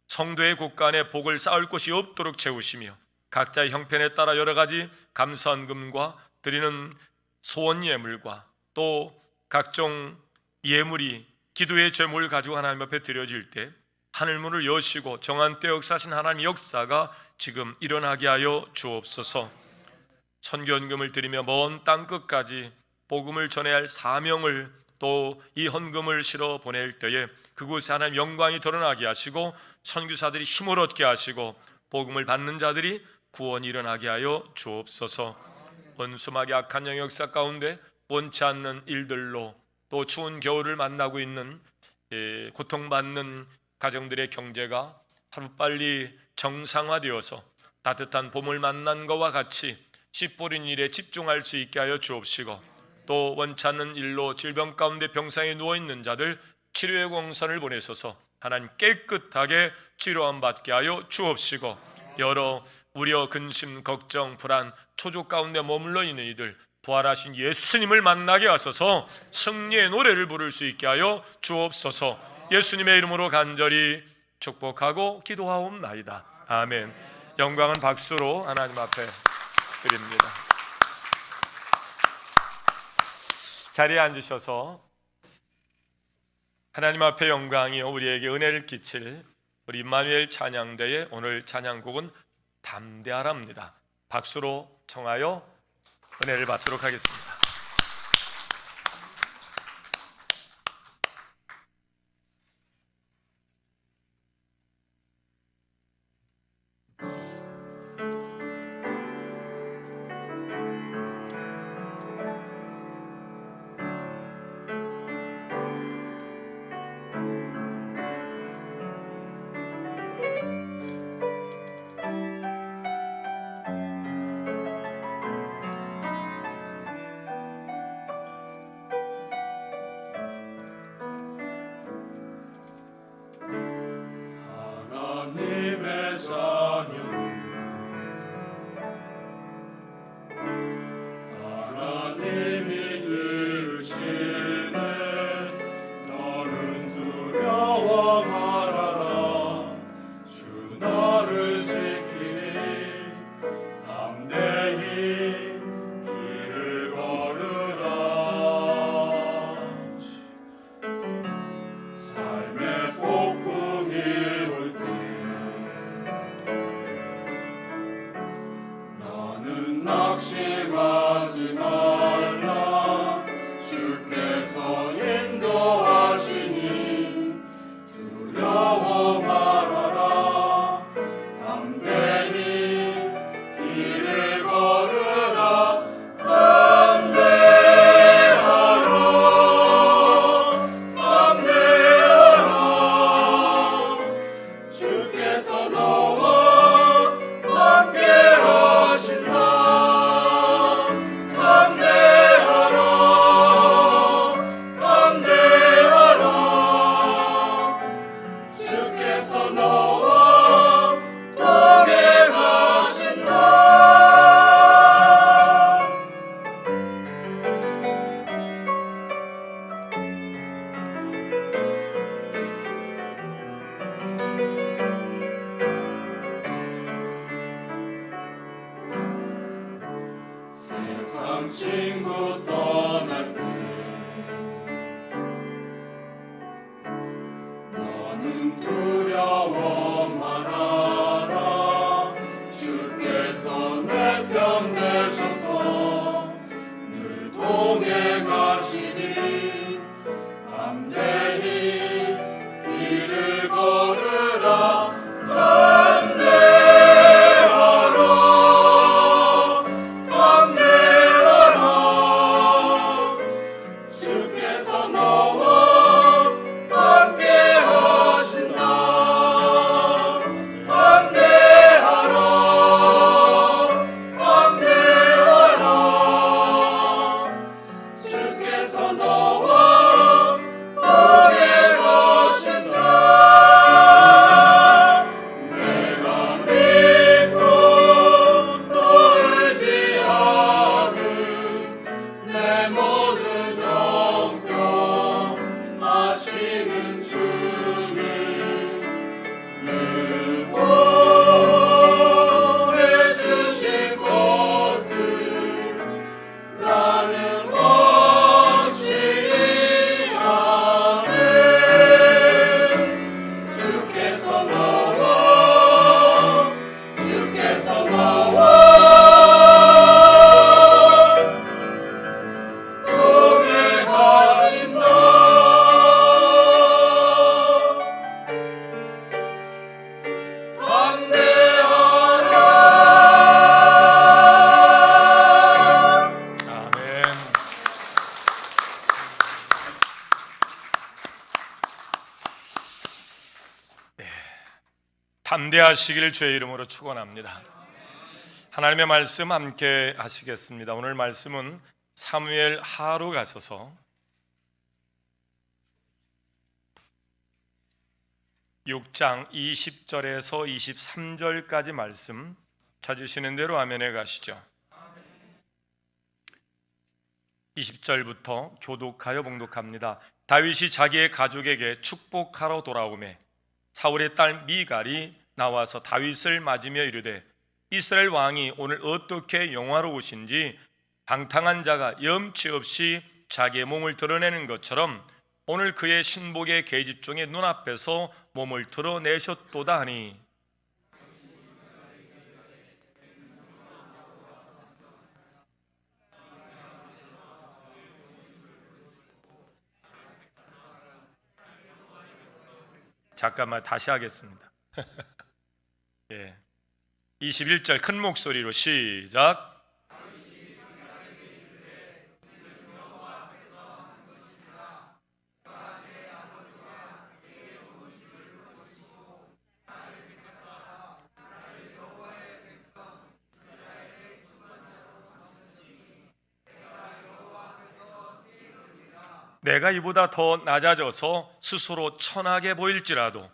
성도의 곳간에 복을 쌓을 곳이 없도록 채우시며 각자의 형편에 따라 여러 가지 감사헌금과 드리는 소원 예물과 또 각종 예물이 기도의 제목을 가지고 하나님 앞에 드려질 때 하늘문을 여시고 정한 때 역사하신 하나님 역사가 지금 일어나게 하여 주옵소서. 선교헌금을 드리며 먼 땅끝까지 복음을 전해야 할 사명을 또 이 헌금을 실어 보낼 때에 그곳에 하나님 영광이 드러나게 하시고 선교사들이 힘을 얻게 하시고 복음을 받는 자들이 구원이 일어나게 하여 주옵소서. 원수막이 악한 영의 역사 가운데 원치 않는 일들로 또 추운 겨울을 만나고 있는 고통받는 가정들의 경제가 하루빨리 정상화되어서 따뜻한 봄을 만난 것과 같이 씨 뿌린 일에 집중할 수 있게 하여 주옵시고 또 원치 않는 일로 질병 가운데 병상에 누워있는 자들 치료의 공선을 보내셔서 하나님 깨끗하게 치료함 받게 하여 주옵시고 여러 우려, 근심, 걱정, 불안, 초조 가운데 머물러 있는 이들 부활하신 예수님을 만나게 하소서. 승리의 노래를 부를 수 있게 하여 주옵소서. 예수님의 이름으로 간절히 축복하고 기도하옵나이다. 아멘. 영광은 박수로 하나님 앞에 드립니다. 자리에 앉으셔서 하나님 앞에 영광이 우리에게 은혜를 끼칠 우리 임마누엘 찬양대의 오늘 찬양곡은 담대하랍니다. 박수로 청하여 은혜를 받도록 하겠습니다. 담대하시기를 주의 이름으로 축원합니다. 하나님의 말씀 함께 하시겠습니다. 오늘 말씀은 사무엘 하로 가셔서 6장 20절에서 23절까지 말씀 찾으시는 대로 화면에 가시죠. 20절부터 교독하여 봉독합니다. 다윗이 자기의 가족에게 축복하러 돌아오매 사울의 딸 미갈이 나와서 다윗을 맞으며 이르되 이스라엘 왕이 오늘 어떻게 영화로우신지 방탕한 자가 염치 없이 자기의 몸을 드러내는 것처럼 오늘 그의 신복의 계집종의 눈앞에서 몸을 드러내셨도다 하니 잠깐만 다시 하겠습니다. 예. 21절 큰 목소리로 시작. 내가 이보다 더 낮아져서 스스로 천하게 보일지라도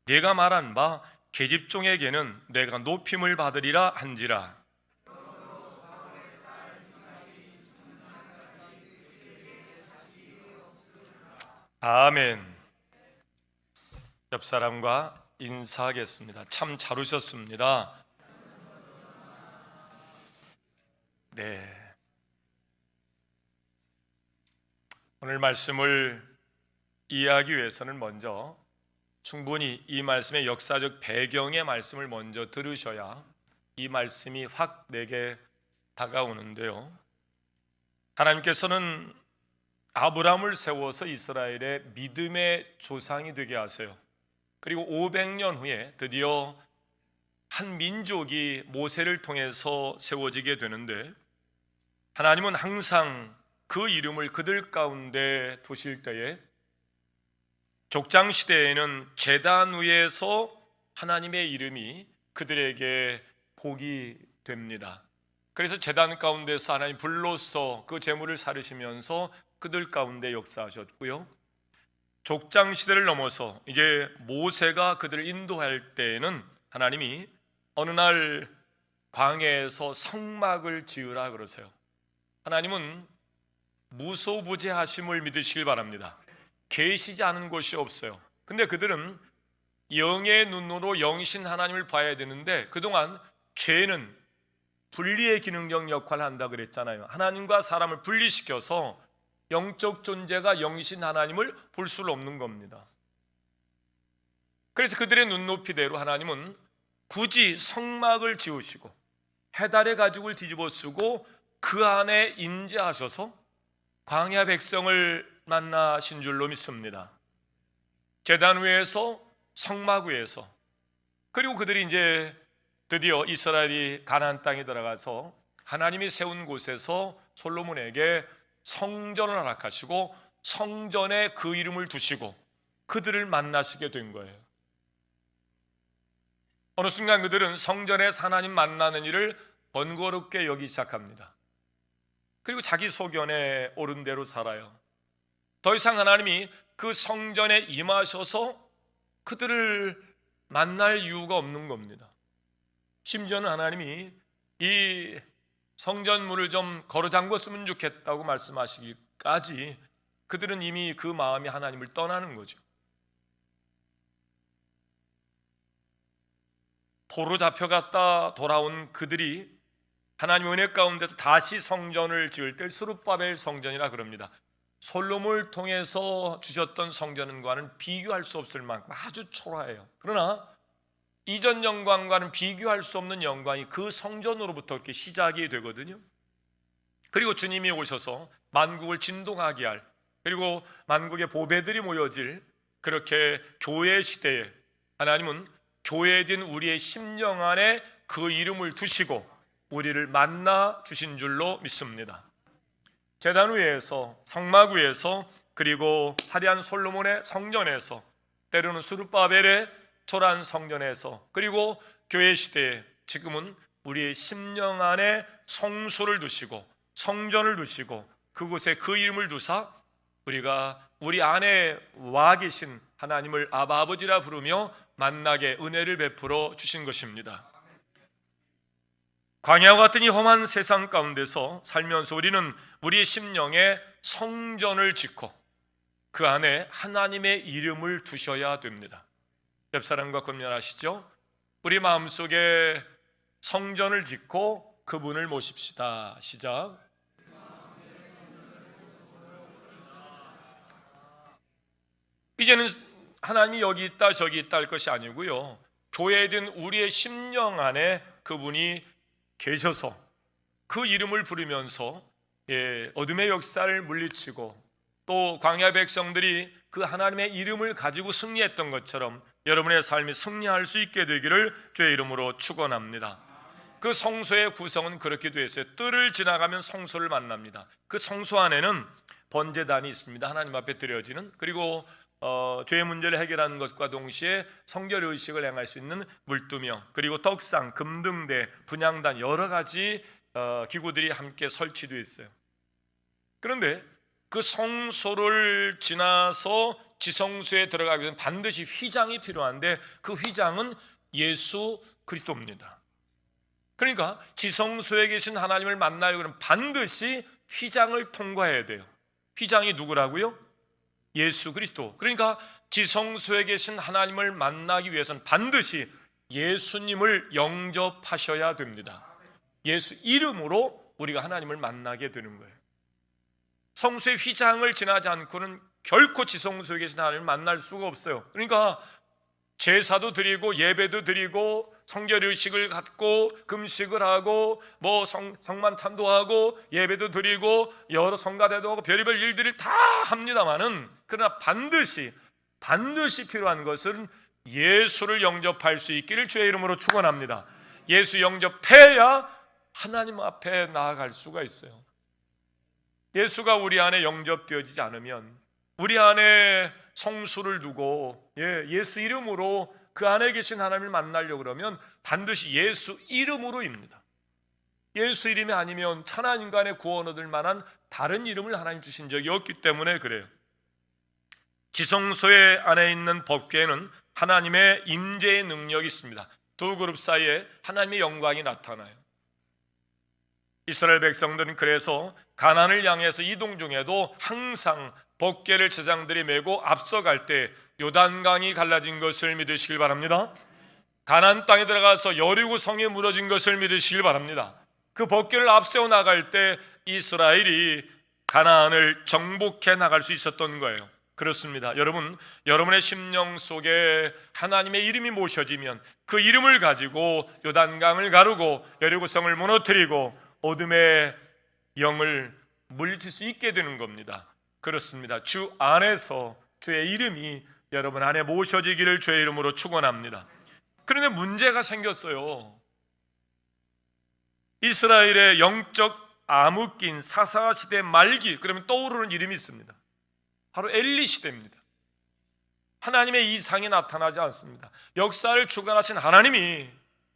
네가 말한 바 계집종에게는 내가 높임을 받으리라 한지라. 아멘. 옆 사람과 인사하겠습니다. 참 잘 오셨습니다. 네. 오늘 말씀을 이해하기 위해서는 먼저 충분히 이 말씀의 역사적 배경의 말씀을 먼저 들으셔야 이 말씀이 확 내게 다가오는데요. 하나님께서는 아브라함을 세워서 이스라엘의 믿음의 조상이 되게 하세요. 그리고 500년 후에 드디어 한 민족이 모세를 통해서 세워지게 되는데 하나님은 항상 그 이름을 그들 가운데 두실 때에 족장 시대에는 제단 위에서 하나님의 이름이 그들에게 복이 됩니다. 그래서 제단 가운데서 하나님 불로써 그 제물을 사르시면서 그들 가운데 역사하셨고요. 족장 시대를 넘어서 이제 모세가 그들을 인도할 때에는 하나님이 어느 날 광야에서 성막을 지으라 그러세요. 하나님은 무소부재하심을 믿으시길 바랍니다. 계시지 않은 곳이 없어요. 근데 그들은 영의 눈으로 영신 하나님을 봐야 되는데 그동안 죄는 분리의 기능적 역할을 한다 그랬잖아요. 하나님과 사람을 분리시켜서 영적 존재가 영신 하나님을 볼 수 없는 겁니다. 그래서 그들의 눈높이대로 하나님은 굳이 성막을 지으시고 해달의 가죽을 뒤집어 쓰고 그 안에 임재하셔서 광야 백성을 만나신 줄로 믿습니다. 제단 위에서 성막 위에서 그리고 그들이 이제 드디어 이스라엘이 가나안 땅에 들어가서 하나님이 세운 곳에서 솔로몬에게 성전을 허락하시고 성전에 그 이름을 두시고 그들을 만나시게 된 거예요. 어느 순간 그들은 성전에서 하나님 만나는 일을 번거롭게 여기기 시작합니다. 그리고 자기 소견에 옳은 대로 살아요. 더 이상 하나님이 그 성전에 임하셔서 그들을 만날 이유가 없는 겁니다. 심지어는 하나님이 이 성전문을 좀 걸어 잠궜으면 좋겠다고 말씀하시기까지 그들은 이미 그 마음이 하나님을 떠나는 거죠. 포로 잡혀갔다 돌아온 그들이 하나님의 은혜 가운데서 다시 성전을 지을 때 스룹바벨 성전이라 그럽니다. 솔로몬을 통해서 주셨던 성전과는 비교할 수 없을 만큼 아주 초라해요. 그러나 이전 영광과는 비교할 수 없는 영광이 그 성전으로부터 이렇게 시작이 되거든요. 그리고 주님이 오셔서 만국을 진동하게 할, 그리고 만국의 보배들이 모여질 그렇게 교회 시대에 하나님은 교회된 우리의 심령 안에 그 이름을 두시고 우리를 만나 주신 줄로 믿습니다. 제단 위에서, 성막 위에서, 그리고 화려한 솔로몬의 성전에서, 때로는 스룹바벨의 초라한 성전에서 그리고 교회 시대에 지금은 우리의 심령 안에 성소를 두시고 성전을 두시고 그곳에 그 이름을 두사 우리가 우리 안에 와 계신 하나님을 아바 아버지라 부르며 만나게 은혜를 베풀어 주신 것입니다. 광야와 같은 이 험한 세상 가운데서 살면서 우리는 우리의 심령에 성전을 짓고 그 안에 하나님의 이름을 두셔야 됩니다. 옆 사람과 권면하시죠? 우리 마음속에 성전을 짓고 그분을 모십시다. 시작. 이제는 하나님이 여기 있다 저기 있다 할 것이 아니고요, 교회에 든 우리의 심령 안에 그분이 계셔서 그 이름을 부르면서 어둠의 역사를 물리치고 또 광야 백성들이 그 하나님의 이름을 가지고 승리했던 것처럼 여러분의 삶이 승리할 수 있게 되기를 주의 이름으로 축원합니다. 그 성소의 구성은 그렇게 되어 있어요. 뜰을 지나가면 성소를 만납니다. 그 성소 안에는 번제단이 있습니다. 하나님 앞에 드려지는, 그리고 죄의 문제를 해결하는 것과 동시에 성결 의식을 행할 수 있는 물두명, 그리고 떡상, 금등대, 분향단, 여러 가지 기구들이 함께 설치되어 있어요. 그런데 그 성소를 지나서 지성소에 들어가기 위해서 반드시 휘장이 필요한데 그 휘장은 예수 그리스도입니다. 그러니까 지성소에 계신 하나님을 만나려면 반드시 휘장을 통과해야 돼요. 휘장이 누구라고요? 예수 그리스도. 그러니까 지성소에 계신 하나님을 만나기 위해서는 반드시 예수님을 영접하셔야 됩니다. 예수 이름으로 우리가 하나님을 만나게 되는 거예요. 성소의 휘장을 지나지 않고는 결코 지성소에 계신 하나님을 만날 수가 없어요. 그러니까 제사도 드리고 예배도 드리고 성결의식을 갖고 금식을 하고 성만 찬도하고 예배도 드리고 여러 성가대도 하고 별의별 일들을 다 합니다마는, 그러나 반드시 필요한 것은 예수를 영접할 수 있기를 주의 이름으로 축원합니다. 예수 영접해야 하나님 앞에 나아갈 수가 있어요. 예수가 우리 안에 영접되어지지 않으면, 우리 안에 성수를 두고 예수 이름으로 그 안에 계신 하나님을 만나려고 그러면 반드시 예수 이름으로입니다. 예수 이름이 아니면 천하 인간의 구원 얻을 만한 다른 이름을 하나님 주신 적이 없기 때문에 그래요. 지성소의 안에 있는 법궤에는 하나님의 임재의 능력이 있습니다. 두 그룹 사이에 하나님의 영광이 나타나요. 이스라엘 백성들은 그래서 가나안을 향해서 이동 중에도 항상 법궤를 제장들이 메고 앞서갈 때 요단강이 갈라진 것을 믿으시길 바랍니다. 가나안 땅에 들어가서 여리고 성에 무너진 것을 믿으시길 바랍니다. 그 법궤를 앞세워 나갈 때 이스라엘이 가나안을 정복해 나갈 수 있었던 거예요. 그렇습니다. 여러분, 여러분의 심령 속에 하나님의 이름이 모셔지면 그 이름을 가지고 요단강을 가르고 여리고성을 무너뜨리고 어둠의 영을 물리칠 수 있게 되는 겁니다. 그렇습니다. 주 안에서 주의 이름이 여러분 안에 모셔지기를 주의 이름으로 축원합니다. 그런데 문제가 생겼어요. 이스라엘의 영적 암흑기인 사사 시대 말기, 그러면 떠오르는 이름이 있습니다. 바로 엘리 시대입니다. 하나님의 이상이 나타나지 않습니다. 역사를 주관하신 하나님이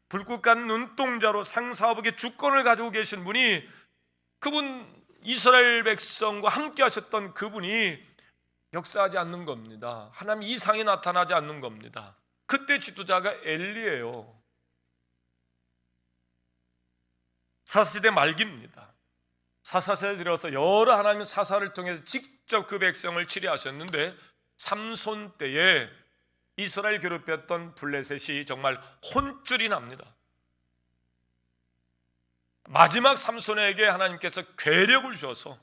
불꽃 같은 눈동자로 상사업의 주권을 가지고 계신 분이, 그분 이스라엘 백성과 함께 하셨던 그분이 역사하지 않는 겁니다. 하나님 이상이 나타나지 않는 겁니다. 그때 지도자가 엘리예요. 사사시대 말기입니다. 사사시대에 들어서 여러 하나님의 사사를 통해서 직접 그 백성을 치료하셨는데, 삼손 때에 이스라엘 괴롭혔던 블레셋이 정말 혼쭐이 납니다. 마지막 삼손에게 하나님께서 괴력을 주셔서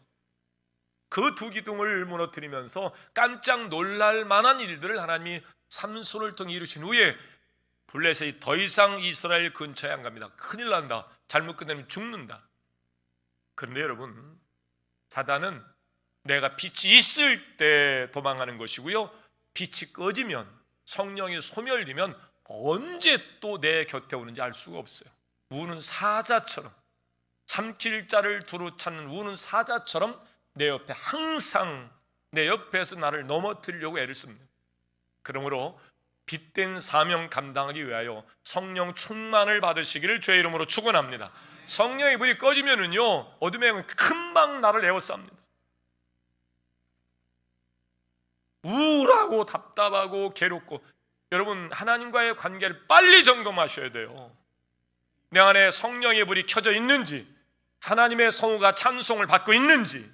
그 두 기둥을 무너뜨리면서 깜짝 놀랄 만한 일들을 하나님이 삼손을 통해 이루신 후에 블레셋이 더 이상 이스라엘 근처에 안 갑니다. 큰일 난다. 잘못 끝내면 죽는다. 그런데 여러분, 사단은 내가 빛이 있을 때 도망가는 것이고요, 빛이 꺼지면, 성령이 소멸되면 언제 또 내 곁에 오는지 알 수가 없어요. 우는 사자처럼, 삼킬 자를 두루 찾는 우는 사자처럼 내 옆에 항상 내 옆에서 나를 넘어뜨리려고 애를 씁니다. 그러므로 빗된 사명 감당하기 위하여 성령 충만을 받으시기를 주의 이름으로 축원합니다. 성령의 불이 꺼지면은요, 어둠의 영은 금방 나를 에워쌉니다. 우울하고 답답하고 괴롭고, 여러분 하나님과의 관계를 빨리 점검하셔야 돼요. 내 안에 성령의 불이 켜져 있는지, 하나님의 성우가 찬송을 받고 있는지.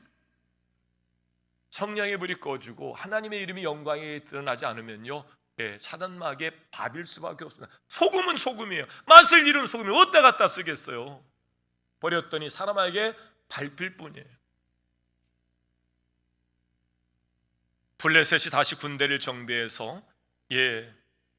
성령의 불이 꺼지고 하나님의 이름이 영광이 드러나지 않으면요, 사단마귀의 밥일 수밖에 없습니다. 소금은 소금이에요. 맛을 잃은 소금이 어디다 갖다 쓰겠어요? 버렸더니 사람에게 밟힐 뿐이에요. 블레셋이 다시 군대를 정비해서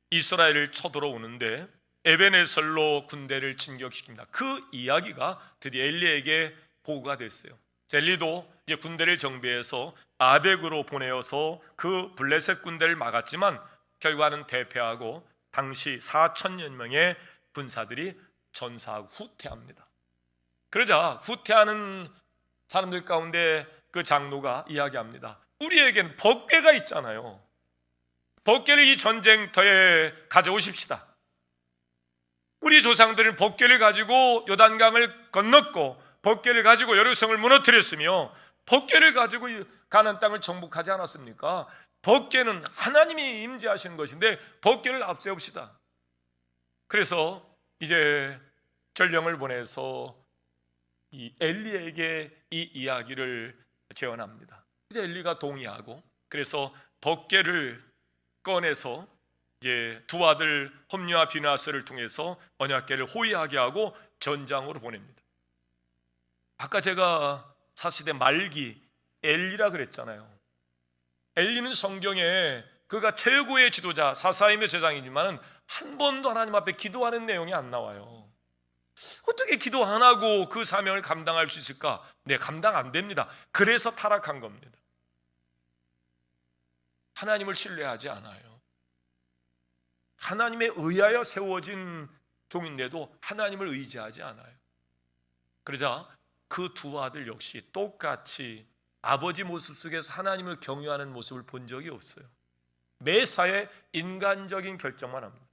이스라엘을 쳐들어오는데 에베네셀로 군대를 진격시킵니다. 그 이야기가 드디어 엘리에게 보고가 됐어요. 엘리도 이제 군대를 정비해서 아벡으로 보내어서 그 블레셋 군대를 막았지만 결과는 대패하고 당시 4,000여 명의 군사들이 전사하고 후퇴합니다. 그러자 후퇴하는 사람들 가운데 그 장로가 이야기합니다. 우리에게는 법궤가 있잖아요. 법궤를 이 전쟁터에 가져오십시다. 우리 조상들은 법궤를 가지고 요단강을 건넜고 법궤를 가지고 여리고성을 무너뜨렸으며 법궤를 가지고 가나안 땅을 정복하지 않았습니까? 법궤는 하나님이 임재하시는 것인데 법궤를 앞세웁시다. 그래서 이제 전령을 보내서 이 엘리에게 이 이야기를 제언합니다. 이제 엘리가 동의하고, 그래서 법궤를 꺼내서 이제 두 아들 홈리와 비나스를 통해서 언약궤를 호위하게 하고 전장으로 보냅니다. 아까 제가 사시대 말기 엘리라 그랬잖아요. 엘리는 성경에 그가 최고의 지도자 사사임의 제장이지만 한 번도 하나님 앞에 기도하는 내용이 안 나와요. 어떻게 기도 안 하고 그 사명을 감당할 수 있을까? 네, 감당 안 됩니다. 그래서 타락한 겁니다. 하나님을 신뢰하지 않아요. 하나님에 의하여 세워진 종인데도 하나님을 의지하지 않아요. 그러자 그 두 아들 역시 똑같이 아버지 모습 속에서 하나님을 경유하는 모습을 본 적이 없어요. 매사에 인간적인 결정만 합니다.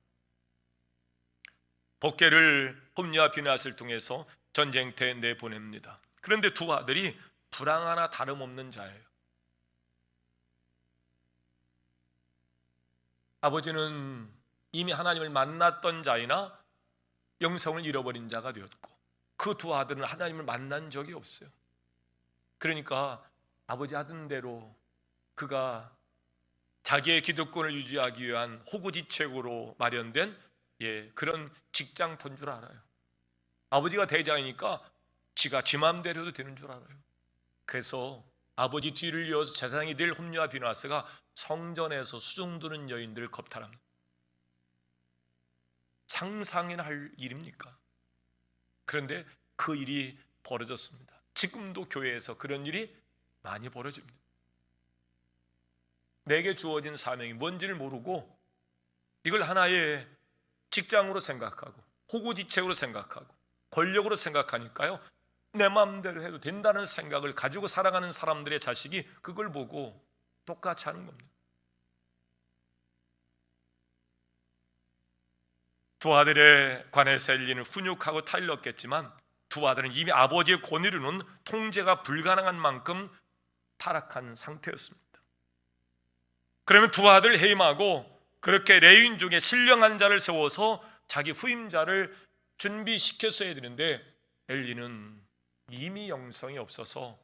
법궤를 홈리와 비나스를 통해서 전쟁터에 내보냅니다. 그런데 두 아들이 불황 하나 다름없는 자예요. 아버지는 이미 하나님을 만났던 자이나 영성을 잃어버린 자가 되었고, 그 두 아들은 하나님을 만난 적이 없어요. 그러니까 아버지 하던 대로 그가 자기의 기득권을 유지하기 위한 호구지책으로 마련된 그런 직장터인 줄 알아요. 아버지가 대장이니까 지가 지 맘대로 해도 되는 줄 알아요. 그래서 아버지 뒤를 이어서 제사장이 될 홈리와 비나스가 성전에서 수종 드는 여인들을 겁탈합니다. 상상이나 할 일입니까? 그런데 그 일이 벌어졌습니다. 지금도 교회에서 그런 일이 많이 벌어집니다. 내게 주어진 사명이 뭔지를 모르고 이걸 하나의 직장으로 생각하고 호구지책으로 생각하고 권력으로 생각하니까요, 내 마음대로 해도 된다는 생각을 가지고 살아가는 사람들의 자식이 그걸 보고 똑같이 하는 겁니다. 두 아들에 관해서 엘리는 훈육하고 타일렀겠지만 두 아들은 이미 아버지의 권위로는 통제가 불가능한 만큼 타락한 상태였습니다. 그러면 두 아들 해임하고 그렇게 레위인 중에 신령한 자를 세워서 자기 후임자를 준비시켰어야 되는데 엘리는 이미 영성이 없어서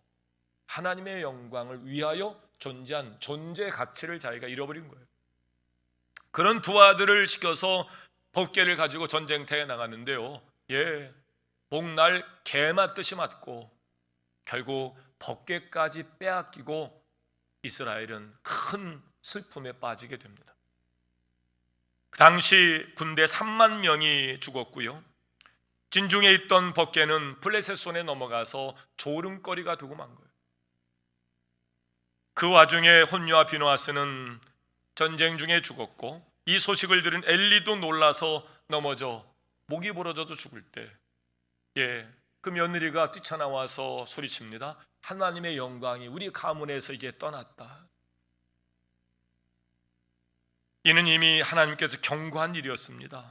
하나님의 영광을 위하여 존재한 존재 가치를 자기가 잃어버린 거예요. 그런 두 아들을 시켜서 법궤를 가지고 전쟁터에 나갔는데요, 목날 개 맞듯이 맞고 결국 법궤까지 빼앗기고 이스라엘은 큰 슬픔에 빠지게 됩니다. 그 당시 군대 3만 명이 죽었고요, 진중에 있던 법궤는 블레셋 손에 넘어가서 조름거리가 되고 만 거예요. 그 와중에 홈리와 비느하스는 전쟁 중에 죽었고, 이 소식을 들은 엘리도 놀라서 넘어져 목이 부러져서 죽을 때 그 며느리가 뛰쳐나와서 소리칩니다. 하나님의 영광이 우리 가문에서 이제 떠났다. 이는 이미 하나님께서 경고한 일이었습니다.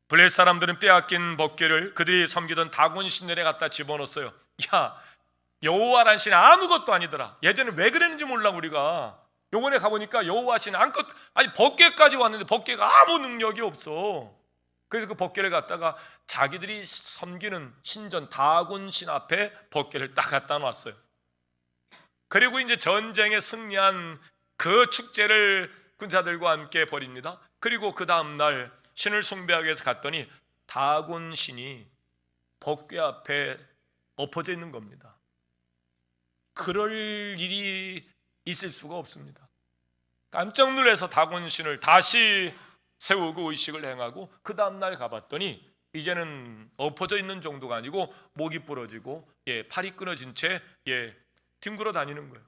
블레셋 사람들은 빼앗긴 법궤를 그들이 섬기던 다곤 신전에 갖다 집어넣었어요. 야, 여호와란 신 아무것도 아니더라. 예전에 왜 그랬는지 몰라. 우리가 요번에 가보니까 여호와 신 아무것도, 아니 법궤까지 왔는데 법궤가 아무 능력이 없어. 그래서 그 법궤를 갖다가 자기들이 섬기는 신전 다곤 신 앞에 법궤를 딱 갖다 놨어요. 그리고 이제 전쟁에 승리한 그 축제를 군사들과 함께 벌입니다. 그리고 그 다음날 신을 숭배하기 위해서 갔더니 다곤 신이 법궤 앞에 엎어져 있는 겁니다. 그럴 일이 있을 수가 없습니다. 깜짝 놀라서 다곤 신을 다시 세우고 의식을 행하고 그 다음날 가봤더니 이제는 엎어져 있는 정도가 아니고 목이 부러지고 팔이 끊어진 채 뒹굴어 다니는 거예요.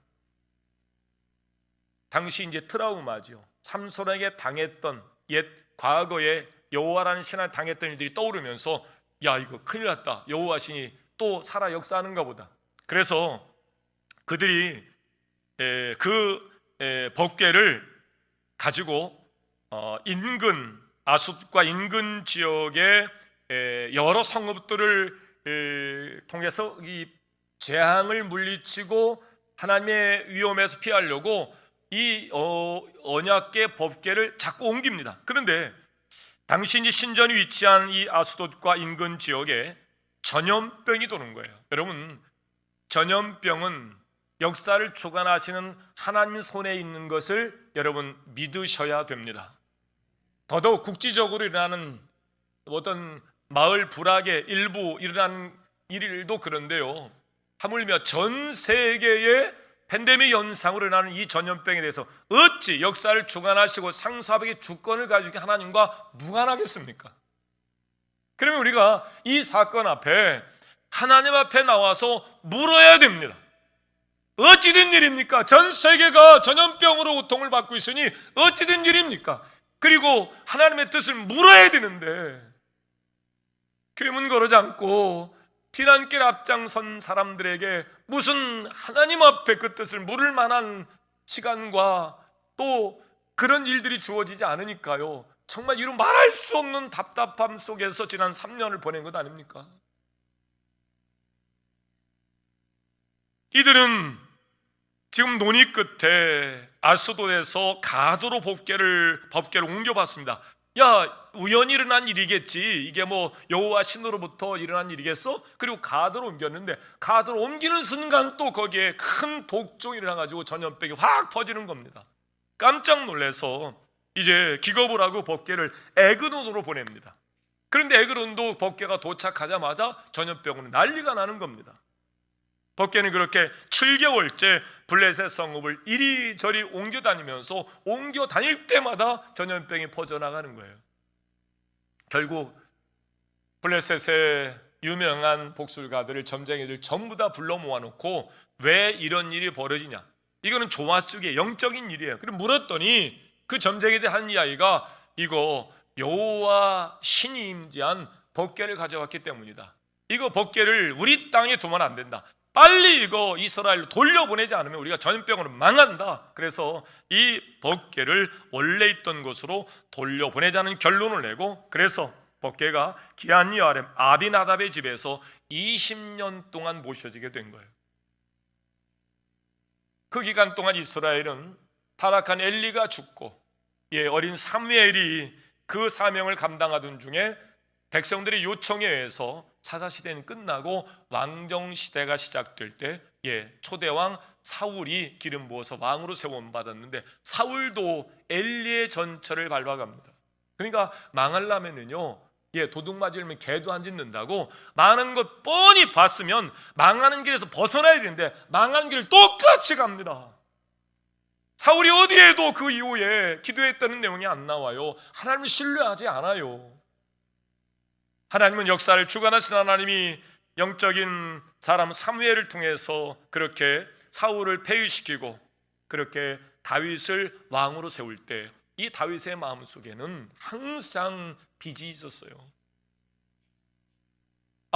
당시 이제 트라우마죠. 삼손에게 당했던 옛 과거에 여호와라는 신한테 당했던 일들이 떠오르면서 야, 이거 큰일 났다. 여호와 신이 또 살아 역사하는가 보다. 그래서 그들이 그 법궤를 가지고 인근 아숫과 인근 지역의 여러 성읍들을 통해서 이 재앙을 물리치고 하나님의 위험에서 피하려고 이 언약궤 법궤를 자꾸 옮깁니다. 그런데 당시 이제 신전이 위치한 이 아스돗과 인근 지역에 전염병이 도는 거예요. 여러분, 전염병은 역사를 주관하시는 하나님 손에 있는 것을 여러분 믿으셔야 됩니다. 더더욱 국지적으로 일어나는 어떤 마을 불악의 일부 일어나는 일도 그런데요, 하물며 전 세계의 팬데믹 현상으로 일어나는 이 전염병에 대해서 어찌 역사를 주관하시고 상사벽의 주권을 가지고 하나님과 무관하겠습니까? 그러면 우리가 이 사건 앞에 하나님 앞에 나와서 물어야 됩니다. 어찌 된 일입니까? 전 세계가 전염병으로 고통을 받고 있으니 어찌 된 일입니까? 그리고 하나님의 뜻을 물어야 되는데 교문 걸어지 않고 피난길 앞장선 사람들에게 무슨 하나님 앞에 그 뜻을 물을 만한 시간과 또 그런 일들이 주어지지 않으니까요, 정말 이루 말할 수 없는 답답함 속에서 지난 3년을 보낸 것 아닙니까? 이들은 지금 논의 끝에 아스돗에서 가도로 법궤를 옮겨봤습니다. 야, 우연히 일어난 일이겠지. 이게 뭐 여호와 신으로부터 일어난 일이겠어? 그리고 가도로 옮겼는데 가도로 옮기는 순간 또 거기에 큰 독종이 일어나가지고 전염병이 확 퍼지는 겁니다. 깜짝 놀라서 이제 기겁을 하고 법궤를 에그론으로 보냅니다. 그런데 에그론도 법궤가 도착하자마자 전염병으로 난리가 나는 겁니다. 법궤는 그렇게 7개월째 블레셋 성읍을 이리저리 옮겨 다니면서 옮겨 다닐 때마다 전염병이 퍼져나가는 거예요. 결국 블레셋의 유명한 복술가들을, 점쟁이들 전부 다 불러 모아놓고 왜 이런 일이 벌어지냐, 이거는 조화 속의 영적인 일이에요. 그럼 물었더니 그 점쟁이들 한 이야기가 이거 여호와 신이 임재한 법궤를 가져왔기 때문이다. 이거 법궤를 우리 땅에 두면 안 된다. 빨리 이거 이스라엘로 돌려보내지 않으면 우리가 전염병으로 망한다. 그래서 이 법궤를 원래 있던 곳으로 돌려보내자는 결론을 내고, 그래서 법궤가 기한 여아렘 아비나답의 집에서 20년 동안 모셔지게 된 거예요. 그 기간 동안 이스라엘은 타락한 엘리가 죽고 어린 사무엘이 그 사명을 감당하던 중에 백성들의 요청에 의해서 사사시대는 끝나고 왕정시대가 시작될 때 초대왕 사울이 기름 부어서 왕으로 세움받았는데 사울도 엘리의 전철을 밟아갑니다. 그러니까 망하려면은요, 도둑 맞으려면 개도 안 짖는다고 많은 것 뻔히 봤으면 망하는 길에서 벗어나야 되는데 망하는 길을 똑같이 갑니다. 사울이 어디에도 그 이후에 기도했다는 내용이 안 나와요. 하나님을 신뢰하지 않아요. 하나님은 역사를 주관하신 하나님이 영적인 사람 사무엘을 통해서 그렇게 사울을 폐위시키고 그렇게 다윗을 왕으로 세울 때 이 다윗의 마음속에는 항상 빚이 있었어요.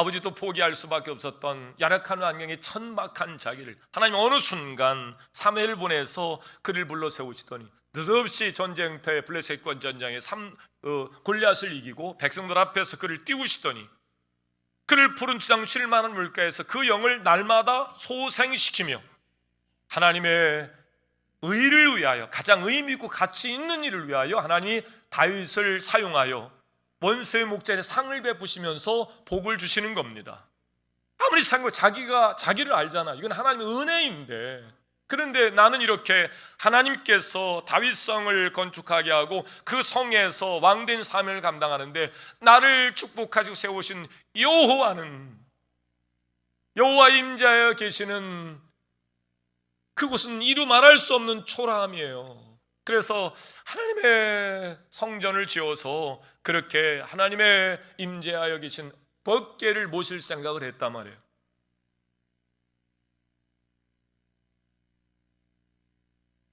아버지도 포기할 수밖에 없었던 열악한 환경의 천박한 자기를 하나님 어느 순간 사무엘을 보내서 그를 불러 세우시더니 느닷없이 전쟁터에 블레셋권 전장에 골리앗을 이기고 백성들 앞에서 그를 띄우시더니 그를 푸른 지상 쉴 만한 물가에서 그 영을 날마다 소생시키며 하나님의 의를 위하여, 가장 의미 있고 가치 있는 일을 위하여 하나님이 다윗을 사용하여 원수의 목전에 상을 베푸시면서 복을 주시는 겁니다. 아무리 생각해도 자기가 자기를 알잖아. 이건 하나님의 은혜인데, 그런데 나는 이렇게 하나님께서 다윗성을 건축하게 하고 그 성에서 왕된 사명을 감당하는데 나를 축복하시고 세우신 여호와는, 여호와 임자에 계시는 그곳은 이루 말할 수 없는 초라함이에요. 그래서 하나님의 성전을 지어서 그렇게 하나님의 임재하여 계신 법궤를 모실 생각을 했단 말이에요.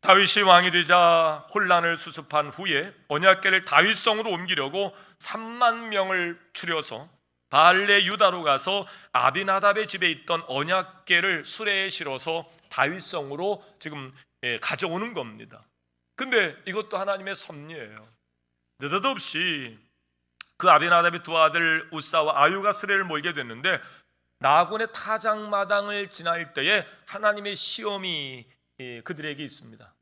다윗이 왕이 되자 혼란을 수습한 후에 언약궤를 다윗성으로 옮기려고 3만 명을 추려서 발레 유다로 가서 아비나답의 집에 있던 언약궤를 수레에 실어서 다윗성으로 지금 가져오는 겁니다. 근데 이것도 하나님의 섭리예요. 느닷없이 그 아비나답의 두 아들 우사와 아유가 수레를 몰게 됐는데 나곤의 타작마당을 지날 때에 하나님의 시험이 그들에게 있습니다.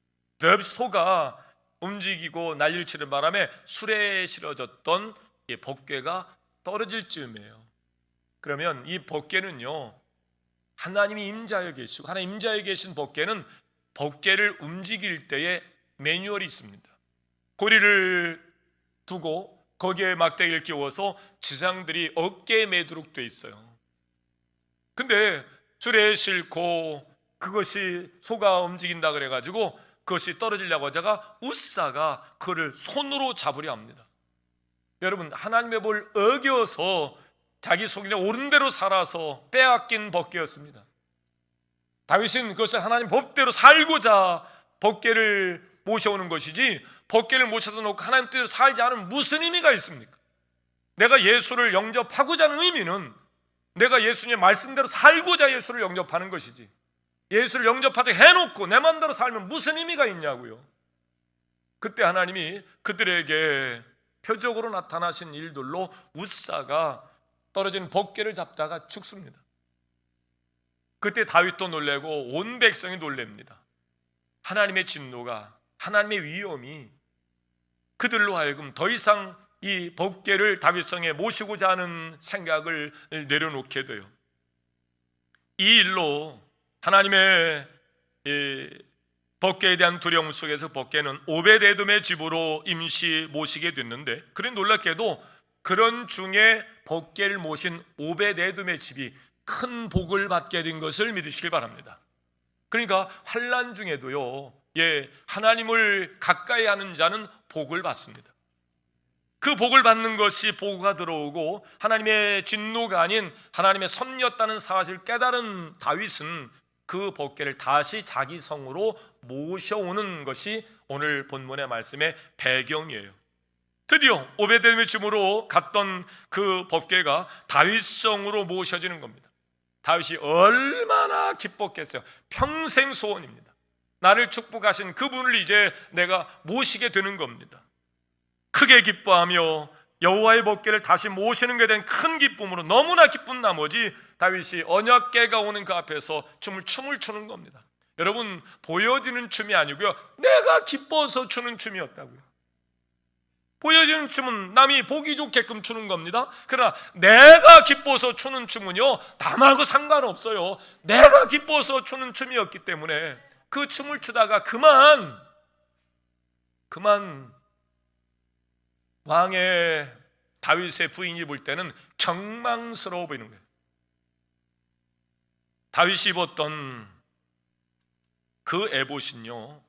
소가 움직이고 난리를 치는 바람에 수레에 실어졌던 법궤가 떨어질 즈음이에요. 그러면 이 법궤는요, 하나님이 임자하여 계시고 하나님 임자하여 계신 법궤는 법궤를 움직일 때에 매뉴얼이 있습니다. 고리를 두고 거기에 막대기를 끼워서 지상들이 어깨에 매도록 돼 있어요. 근데 수레에 싣고 그것이 소가 움직인다 그래가지고 그것이 떨어지려고 하다가 우사가 그를 손으로 잡으려 합니다. 여러분, 하나님의 법을 어겨서 자기 속에 옳은 대로 살아서 빼앗긴 법궤였습니다. 다윗은 그것을 하나님 법대로 살고자 법궤를 모셔오는 것이지, 법궤를 모셔다 놓고 하나님 뜻대로 살지 않으면 무슨 의미가 있습니까? 내가 예수를 영접하고자 하는 의미는 내가 예수님의 말씀대로 살고자 예수를 영접하는 것이지, 예수를 영접하자 해놓고 내 맘대로 살면 무슨 의미가 있냐고요. 그때 하나님이 그들에게 표적으로 나타나신 일들로 우사가 떨어진 법궤를 잡다가 죽습니다. 그때 다윗도 놀래고 온 백성이 놀랍니다. 하나님의 진노가, 하나님의 위엄이 그들로 하여금 더 이상 이 법궤를 다윗성에 모시고자 하는 생각을 내려놓게 돼요. 이 일로 하나님의 법궤에 대한 두려움 속에서 법궤는 오벳에돔의 집으로 임시 모시게 됐는데, 그런 놀랍게도 그런 중에 법궤를 모신 오벳에돔의 집이 큰 복을 받게 된 것을 믿으시길 바랍니다. 그러니까 환난 중에도요, 하나님을 가까이 하는 자는 복을 받습니다. 그 복을 받는 것이 보고가 들어오고 하나님의 진노가 아닌 하나님의 섭리였다는 사실을 깨달은 다윗은 그 법궤를 다시 자기 성으로 모셔오는 것이 오늘 본문의 말씀의 배경이에요. 드디어 오벳에돔의 집으로 갔던 그 법궤가 다윗성으로 모셔지는 겁니다. 다윗이 얼마나 기뻤겠어요. 평생 소원입니다. 나를 축복하신 그분을 이제 내가 모시게 되는 겁니다. 크게 기뻐하며 여호와의 법궤를 다시 모시는 것에 대한 큰 기쁨으로 너무나 기쁜 나머지 다윗이 언약궤가 오는 그 앞에서 춤을 추는 겁니다. 여러분, 보여지는 춤이 아니고요, 내가 기뻐서 추는 춤이었다고요. 보여지는 춤은 남이 보기 좋게끔 추는 겁니다. 그러나 내가 기뻐서 추는 춤은요, 남하고 상관없어요. 내가 기뻐서 추는 춤이었기 때문에 그 춤을 추다가 그만 왕의 다윗의 부인이 볼 때는 경망스러워 보이는 거예요. 다윗이 입었던 그 에봇은요,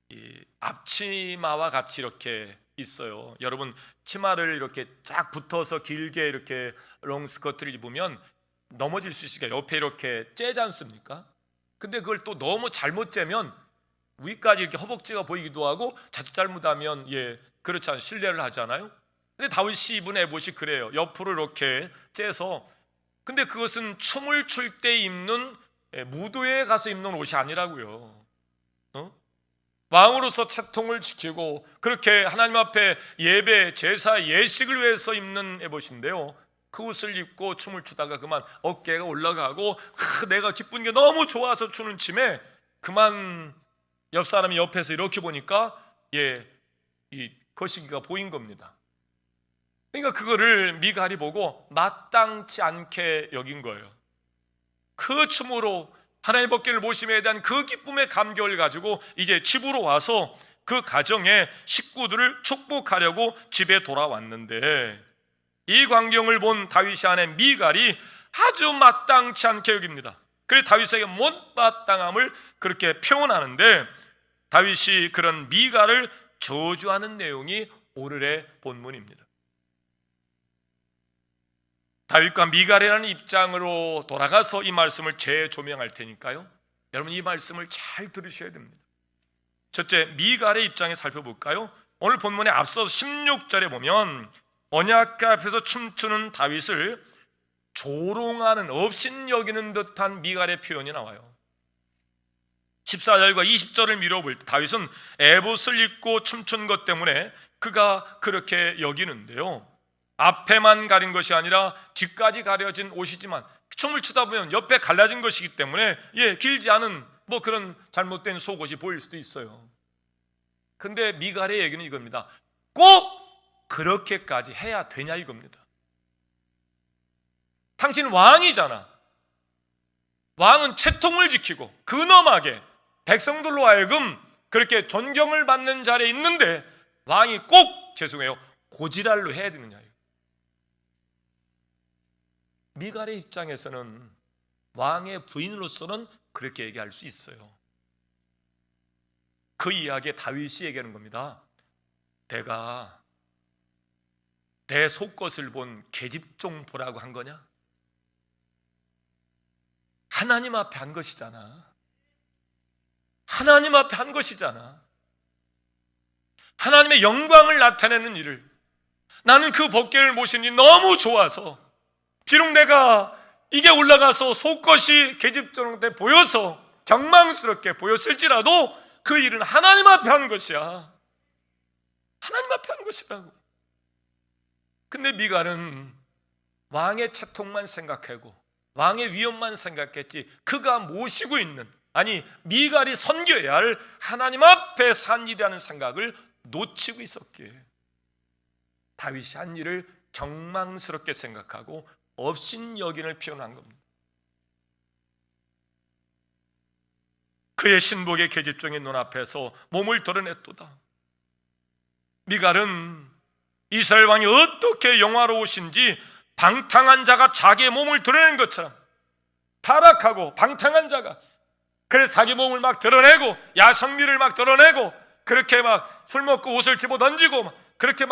이 앞치마와 같이 이렇게 있어요. 여러분, 치마를 이렇게 쫙 붙어서 길게 이렇게 롱스커트를 입으면 넘어질 수 있으니까 옆에 이렇게 째지 않습니까? 근데 그걸 또 너무 잘못 째면 위까지 이렇게 허벅지가 보이기도 하고, 자칫 잘못하면 그렇지 않아요. 신뢰를 하잖아요. 근데 다윗이 입은 에봇이 그래요. 옆으로 이렇게 째서 근데 그것은 춤을 출 때 입는 무도회에 가서 입는 옷이 아니라고요. 왕으로서 채통을 지키고 그렇게 하나님 앞에 예배, 제사, 예식을 위해서 입는 에봇인데요, 그 옷을 입고 춤을 추다가 그만 어깨가 올라가고 내가 기쁜 게 너무 좋아서 추는 춤에 그만 옆 사람이 옆에서 이렇게 보니까 이 거시기가 보인 겁니다. 그러니까 그거를 미갈이 보고 마땅치 않게 여긴 거예요. 그 춤으로 하나님의 법궤를 모심에 대한 그 기쁨의 감격을 가지고 이제 집으로 와서 그 가정의 식구들을 축복하려고 집에 돌아왔는데, 이 광경을 본 다윗의 아내 미갈이 아주 마땅치 않게 여깁니다. 그래서 다윗에게 못마땅함을 그렇게 표현하는데, 다윗이 그런 미갈을 저주하는 내용이 오늘의 본문입니다. 다윗과 미갈이라는 입장으로 돌아가서 이 말씀을 재조명할 테니까요, 여러분 이 말씀을 잘 들으셔야 됩니다. 첫째, 미갈의 입장에 살펴볼까요? 오늘 본문에 앞서 16절에 보면 언약궤 앞에서 춤추는 다윗을 조롱하는, 업신여기는 듯한 미갈의 표현이 나와요. 14절과 20절을 미뤄볼 때 다윗은 에봇을 입고 춤춘 것 때문에 그가 그렇게 여기는데요, 앞에만 가린 것이 아니라 뒤까지 가려진 옷이지만 춤을 추다 보면 옆에 갈라진 것이기 때문에 길지 않은 그런 잘못된 속옷이 보일 수도 있어요. 근데 미갈의 얘기는 이겁니다. 꼭 그렇게까지 해야 되냐 이겁니다. 당신 왕이잖아. 왕은 채통을 지키고 근엄하게 백성들로 하여금 그렇게 존경을 받는 자리에 있는데 왕이 꼭 고지랄로 해야 되느냐. 미갈의 입장에서는 왕의 부인으로서는 그렇게 얘기할 수 있어요. 그 이야기에 다윗이 얘기하는 겁니다. 내가 내 속것을 본 계집종 보라고 한 거냐? 하나님 앞에 한 것이잖아. 하나님 앞에 한 것이잖아. 하나님의 영광을 나타내는 일을, 나는 그 법궤를 모시니 너무 좋아서, 비록 내가 이게 올라가서 속것이 계집종한테 보여서 정망스럽게 보였을지라도 그 일은 하나님 앞에 한 것이야. 하나님 앞에 한 것이라고. 근데 미갈은 왕의 채통만 생각하고 왕의 위엄만 생각했지, 그가 모시고 있는, 미갈이 섬겨야 할 하나님 앞에 산 일이라는 생각을 놓치고 있었기에 다윗이 한 일을 경망스럽게 생각하고 업신여긴을 표현한 겁니다. 그의 신복의 계집종의 눈앞에서 몸을 드러냈도다. 미갈은 이스라엘 왕이 어떻게 영화로우신지 방탕한 자가 자기의 몸을 드러내는 것처럼, 타락하고 방탕한 자가 그래서 자기 몸을 막 드러내고 야성미를 막 드러내고 그렇게 막 술 먹고 옷을 집어 던지고 그렇게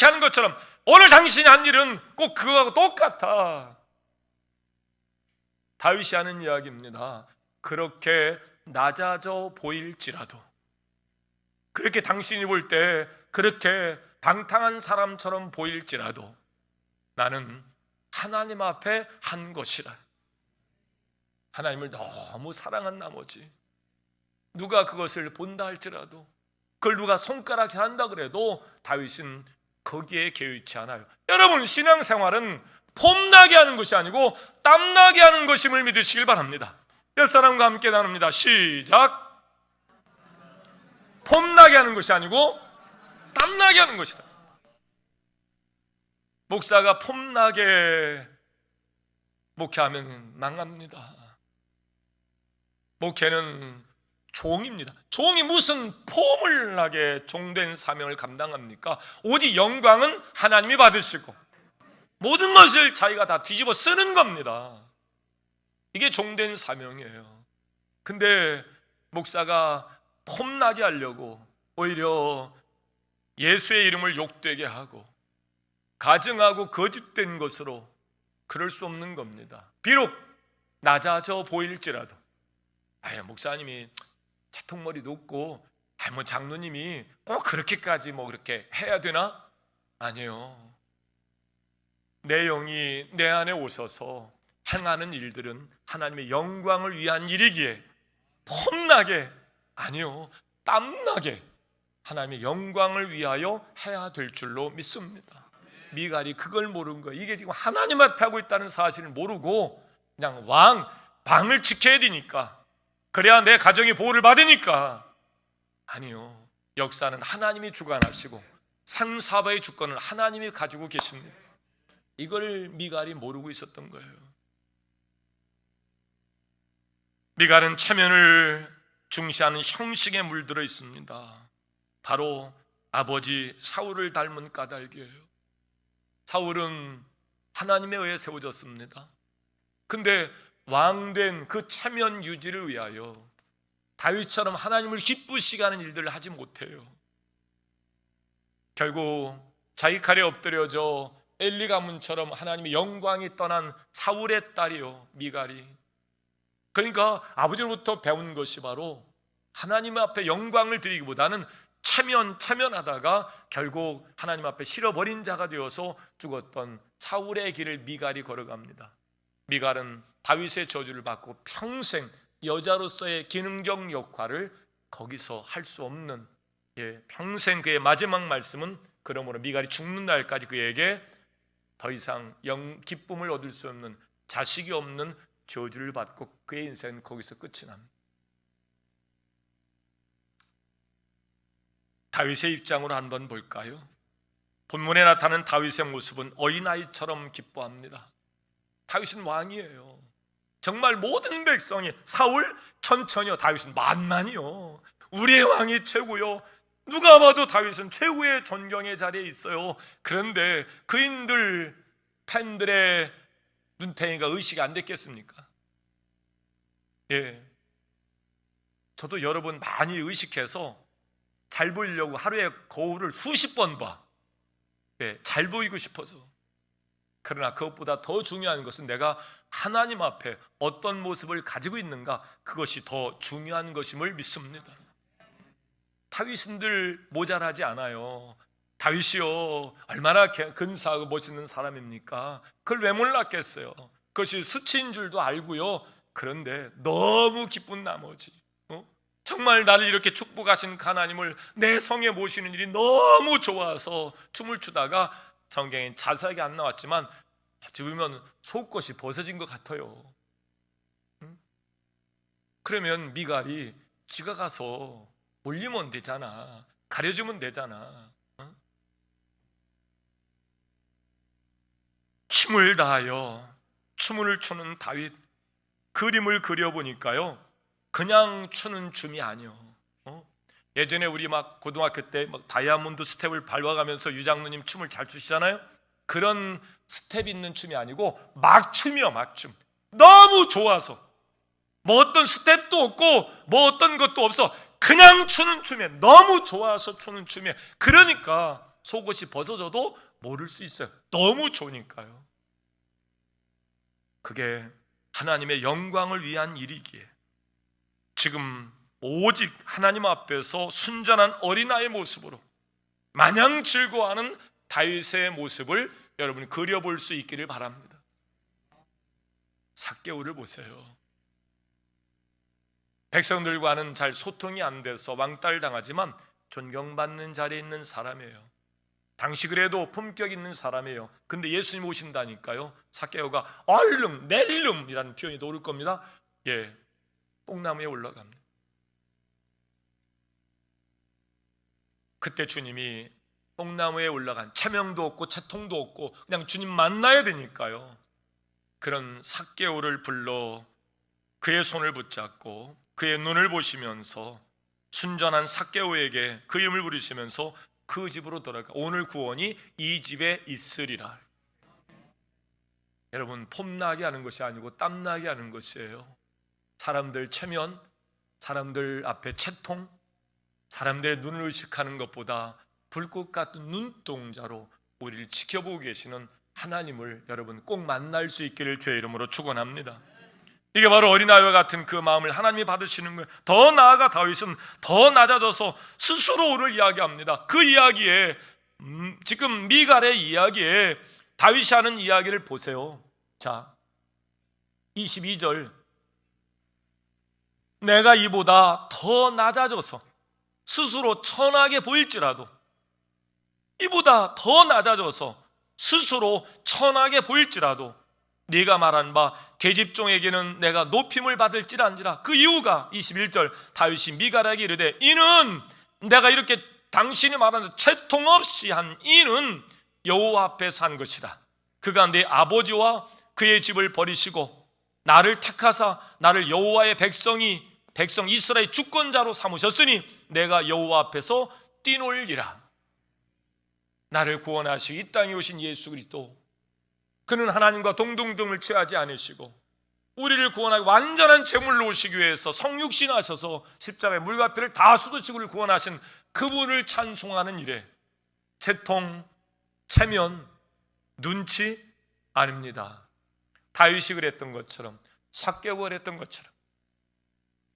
하는 것처럼 오늘 당신이 한 일은 꼭 그거하고 똑같아. 다윗이 하는 이야기입니다. 그렇게 낮아져 보일지라도, 그렇게 당신이 볼 때 그렇게 방탕한 사람처럼 보일지라도 나는 하나님 앞에 한 것이라. 하나님을 너무 사랑한 나머지 누가 그것을 본다 할지라도, 그걸 누가 손가락질 한다 그래도 다윗은 거기에 개의치 않아요. 여러분, 신앙생활은 폼나게 하는 것이 아니고 땀나게 하는 것임을 믿으시길 바랍니다. 옆 사람과 함께 나눕니다. 시작. 폼나게 하는 것이 아니고 땀나게 하는 것이다. 목사가 폼나게 목회하면 망합니다. 목회는 종입니다. 종이 무슨 폼을 나게 종된 사명을 감당합니까? 오직 영광은 하나님이 받으시고 모든 것을 자기가 다 뒤집어 쓰는 겁니다. 이게 종된 사명이에요. 근데 목사가 폼나게 하려고 오히려 예수의 이름을 욕되게 하고 가증하고 거짓된 것으로, 그럴 수 없는 겁니다. 비록 낮아져 보일지라도, 목사님이 채통머리도 없고 장로님이 꼭 그렇게까지 그렇게 해야 되나? 아니에요. 내 영이 내 안에 오셔서 행하는 일들은 하나님의 영광을 위한 일이기에 폼나게, 아니요, 땀나게 하나님의 영광을 위하여 해야 될 줄로 믿습니다. 미갈이 그걸 모르는 거예요. 이게 지금 하나님 앞에 하고 있다는 사실을 모르고 그냥 방을 지켜야 되니까, 그래야 내 가정이 보호를 받으니까. 아니요, 역사는 하나님이 주관하시고 산사바의 주권을 하나님이 가지고 계십니다. 이걸 미갈이 모르고 있었던 거예요. 미갈은 체면을 중시하는 형식에 물들어 있습니다. 바로 아버지 사울을 닮은 까닭이에요. 사울은 하나님에 의해 세워졌습니다. 근데 왕된 그 체면 유지를 위하여 다윗처럼 하나님을 기쁘시게 하는 일들을 하지 못해요. 결국 자기 칼에 엎드려져 엘리 가문처럼 하나님의 영광이 떠난 사울의 딸이요, 미갈이. 그러니까 아버지로부터 배운 것이 바로 하나님 앞에 영광을 드리기보다는 체면하다가 결국 하나님 앞에 실어버린 자가 되어서 죽었던 사울의 길을 미갈이 걸어갑니다. 미갈은 다윗의 저주를 받고 평생 여자로서의 기능적 역할을 거기서 할 수 없는, 평생 그의 마지막 말씀은 그러므로 미갈이 죽는 날까지 그에게 더 이상 기쁨을 얻을 수 없는, 자식이 없는 저주를 받고 그의 인생은 거기서 끝이 납니다. 다윗의 입장으로 한번 볼까요? 본문에 나타나는 다윗의 모습은 어린아이처럼 기뻐합니다. 다윗은 왕이에요. 정말 모든 백성이 사울 천천히요, 다윗은 만만이요, 우리의 왕이 최고요, 누가 봐도 다윗은 최고의 존경의 자리에 있어요. 그런데 그인들 팬들의 눈탱이가 의식이 안 됐겠습니까? 저도 여러 번 많이 의식해서 잘 보이려고 하루에 거울을 수십 번 봐. 잘 보이고 싶어서. 그러나 그것보다 더 중요한 것은 내가 하나님 앞에 어떤 모습을 가지고 있는가, 그것이 더 중요한 것임을 믿습니다. 다윗인들 모자라지 않아요. 다윗이요, 얼마나 근사하고 멋있는 사람입니까? 그걸 왜 몰랐겠어요? 그것이 수치인 줄도 알고요. 그런데 너무 기쁜 나머지, 정말 나를 이렇게 축복하신 하나님을 내 성에 모시는 일이 너무 좋아서 춤을 추다가, 성경엔 자세하게 안 나왔지만 어찌 보면 속것이 벗어진 것 같아요. 그러면 미갈이 지가 가서 올리면 되잖아, 가려주면 되잖아. 힘을 다하여 춤을 추는 다윗, 그림을 그려보니까요, 그냥 추는 춤이 아니요. 예전에 우리 막 고등학교 때 막 다이아몬드 스텝을 밟아가면서 유장누님 춤을 잘 추시잖아요. 그런 스텝 있는 춤이 아니고 막춤이요, 막춤. 너무 좋아서 뭐 어떤 스텝도 없고 뭐 어떤 것도 없어, 그냥 추는 춤에, 너무 좋아서 추는 춤에. 그러니까 속옷이 벗어져도 모를 수 있어요. 너무 좋으니까요. 그게 하나님의 영광을 위한 일이기에 지금 오직 하나님 앞에서 순전한 어린아이의 모습으로 마냥 즐거워하는 다윗의 모습을 여러분이 그려볼 수 있기를 바랍니다. 삭개오를 보세요. 백성들과는 잘 소통이 안 돼서 왕따를 당하지만 존경받는 자리에 있는 사람이에요. 당시 그래도 품격 있는 사람이에요. 근데 예수님 오신다니까요, 삭개오가 얼른 낼름이라는 표현이 나올 겁니다. 뽕나무에 올라갑니다. 그때 주님이 뽕나무에 올라간, 체명도 없고 채통도 없고 그냥 주님 만나야 되니까요, 그런 삭개오를 불러 그의 손을 붙잡고 그의 눈을 보시면서 순전한 삭개오에게 그 이름을 부르시면서 그 집으로 돌아가, 오늘 구원이 이 집에 있으리라. 여러분, 폼나게 하는 것이 아니고 땀나게 하는 것이에요. 사람들 체면, 사람들 앞에 채통, 사람들의 눈을 의식하는 것보다 불꽃 같은 눈동자로 우리를 지켜보고 계시는 하나님을 여러분 꼭 만날 수 있기를 주의 이름으로 축원합니다. 이게 바로 어린아이와 같은 그 마음을 하나님이 받으시는 거예요. 더 나아가 다윗은 더 낮아져서 스스로를 이야기합니다. 그 이야기에 지금 미갈의 이야기에 다윗이 하는 이야기를 보세요. 자, 22절, 내가 이보다 더 낮아져서 스스로 천하게 보일지라도, 이보다 더 낮아져서 스스로 천하게 보일지라도 네가 말한 바 계집종에게는 내가 높임을 받을지란지라. 그 이유가 21절, 다윗이 미갈에게 이르되 이는 내가 이렇게 당신이 말하는 채통 없이 한 이는 여호와 앞에서 한 것이다. 그가 내 아버지와 그의 집을 버리시고 나를 택하사 나를 여호와의 백성 이스라엘 주권자로 삼으셨으니 내가 여호와 앞에서 뛰놀리라. 나를 구원하시고 이 땅에 오신 예수 그리스도, 그는 하나님과 동등됨을 취하지 않으시고 우리를 구원하기 완전한 제물로 오시기 위해서 성육신하셔서 십자가에 물과 피를 다 쏟으시고 우리를 구원하신 그분을 찬송하는 일에 채통, 체면, 눈치 아닙니다. 다윗이 그랬던 것처럼, 삭개오가 그랬던 것처럼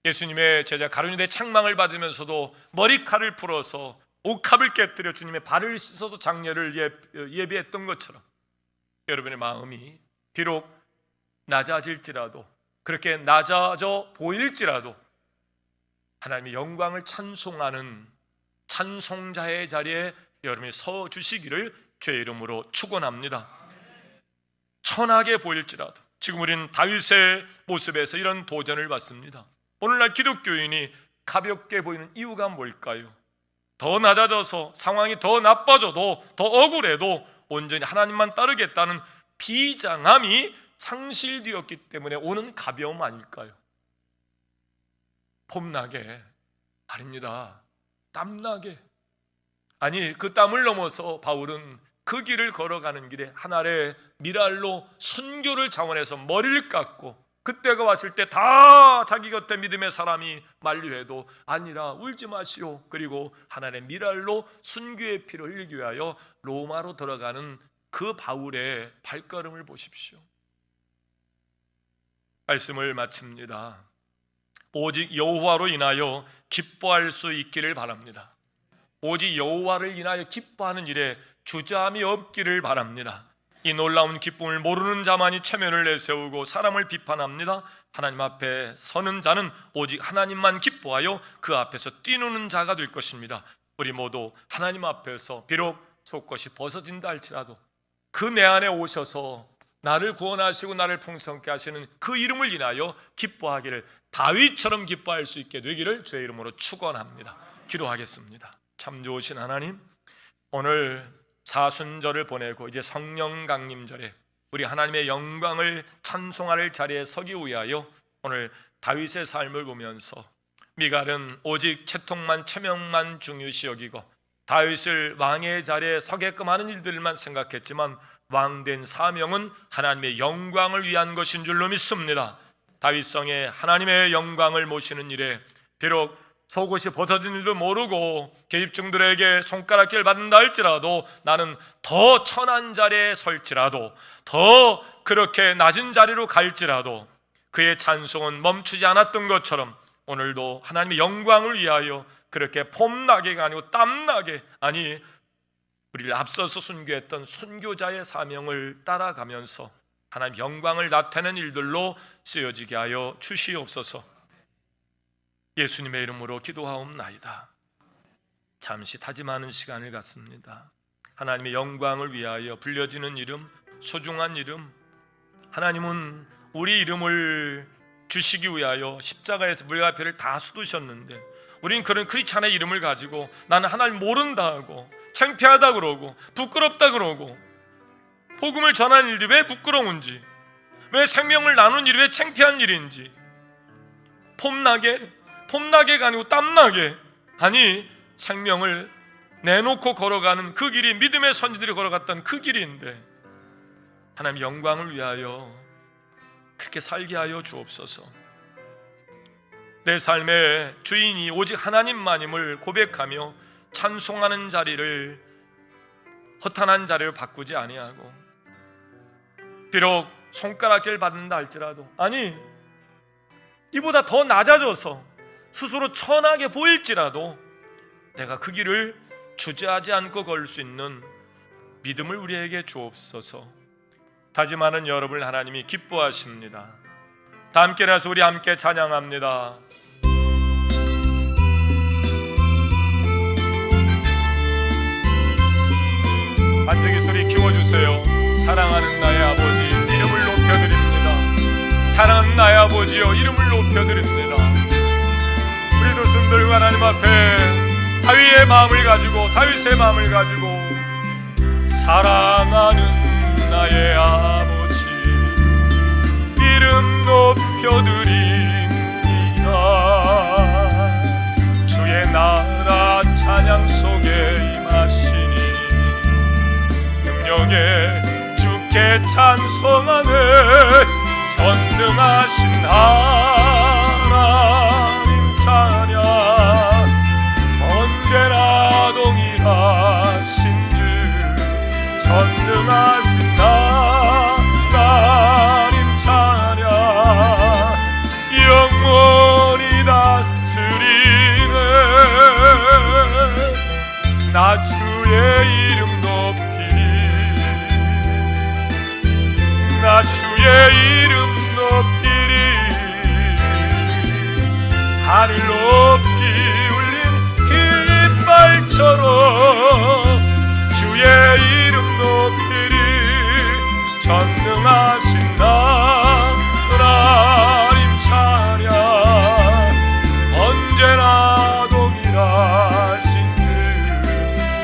예수님의 제자 가룟유다의 책망을 받으면서도 머리칼을 풀어서 옥합을 깨뜨려 주님의 발을 씻어서 장례를 예비했던 것처럼 여러분의 마음이 비록 낮아질지라도, 그렇게 낮아져 보일지라도 하나님의 영광을 찬송하는 찬송자의 자리에 여러분이 서 주시기를 주의 이름으로 축원합니다. 천하게 보일지라도, 지금 우리는 다윗의 모습에서 이런 도전을 받습니다. 오늘날 기독교인이 가볍게 보이는 이유가 뭘까요? 더 낮아져서 상황이 더 나빠져도, 더 억울해도 온전히 하나님만 따르겠다는 비장함이 상실되었기 때문에 오는 가벼움 아닐까요? 폼나게 아닙니다. 땀나게. 아니, 그 땀을 넘어서 바울은 그 길을 걸어가는 길에 하나의 미랄로 순교를 자원해서 머리를 깎고, 그때가 왔을 때 다 자기 곁에 믿음의 사람이 만류해도 아니라 울지 마시오. 그리고 하나님의 미랄로 순교의 피를 흘리기 위하여 로마로 들어가는 그 바울의 발걸음을 보십시오. 말씀을 마칩니다. 오직 여호와로 인하여 기뻐할 수 있기를 바랍니다. 오직 여호와를 인하여 기뻐하는 일에 주저함이 없기를 바랍니다. 이 놀라운 기쁨을 모르는 자만이 체면을 내세우고 사람을 비판합니다. 하나님 앞에 서는 자는 오직 하나님만 기뻐하여 그 앞에서 뛰노는 자가 될 것입니다. 우리 모두 하나님 앞에서 비록 속것이 벗어진다 할지라도 그 내 안에 오셔서 나를 구원하시고 나를 풍성케 하시는 그 이름을 인하여 기뻐하기를, 다윗처럼 기뻐할 수 있게 되기를 주의 이름으로 축원합니다. 기도하겠습니다. 참 좋으신 하나님, 오늘 사순절을 보내고 이제 성령 강림절에 우리 하나님의 영광을 찬송할 자리에 서기 위하여 오늘 다윗의 삶을 보면서 미갈은 오직 채통만, 체명만 중요시 여기고 다윗을 왕의 자리에 서게끔 하는 일들만 생각했지만 왕된 사명은 하나님의 영광을 위한 것인 줄로 믿습니다. 다윗성에 하나님의 영광을 모시는 일에 비록 속옷이 벗어진 일도 모르고 계집종들에게 손가락질 받는다 할지라도, 나는 더 천한 자리에 설지라도, 더 그렇게 낮은 자리로 갈지라도 그의 찬송은 멈추지 않았던 것처럼 오늘도 하나님의 영광을 위하여 그렇게 폼나게가 아니고 땀나게, 아니 우리를 앞서서 순교했던 순교자의 사명을 따라가면서 하나님의 영광을 나타내는 일들로 쓰여지게 하여 주시옵소서. 예수님의 이름으로 기도하옵나이다. 잠시 다짐하는 시간을 갖습니다. 하나님의 영광을 위하여 불려지는 이름, 소중한 이름, 하나님은 우리 이름을 주시기 위하여 십자가에서 물과 피를 다 쏟으셨는데 우리는 그런 크리스찬의 이름을 가지고 나는 하나님 모른다 하고 창피하다 그러고 부끄럽다 그러고, 복음을 전하는 일이 왜 부끄러운지, 왜 생명을 나눈 일이 왜 창피한 일인지, 폼나게가 아니고 땀나게, 아니 생명을 내놓고 걸어가는 그 길이 믿음의 선지들이 걸어갔던 그 길인데 하나님 영광을 위하여 그렇게 살게 하여 주옵소서. 내 삶의 주인이 오직 하나님만임을 고백하며 찬송하는 자리를 허탄한 자리로 바꾸지 아니하고, 비록 손가락질 받는다 할지라도, 아니 이보다 더 낮아져서 스스로 천하게 보일지라도 내가 그 길을 주저하지 않고 걸 수 있는 믿음을 우리에게 주옵소서. 다짐하는 여러분을 하나님이 기뻐하십니다. 다 함께 나서 우리 함께 찬양합니다. 반주기 소리 키워주세요. 사랑하는 나의 아버지, 이름을 높여드립니다. 사랑하는 나의 아버지여, 이름을 높여드립니다. 우리도 순들과 하나님 앞에 다윗의 마음을 가지고, 다윗의 마음을 가지고, 사랑하는 나의 아버지, 이름 높여드립니다. 주의 나라 찬양 속에 임하시니 능력에 주께 찬송하네. 전능하신 하나님 찬양, 언제나 동일하신 주, 전능하신 하나님 찬양, 영원히 다스리네. 나 주의 이름 높이리, 나 주의 이름 높이리. 하늘 높이 울린 깃발처럼 주의 이름 높이리. 전능하신 하나님 찬양, 언제나 동일하신 주,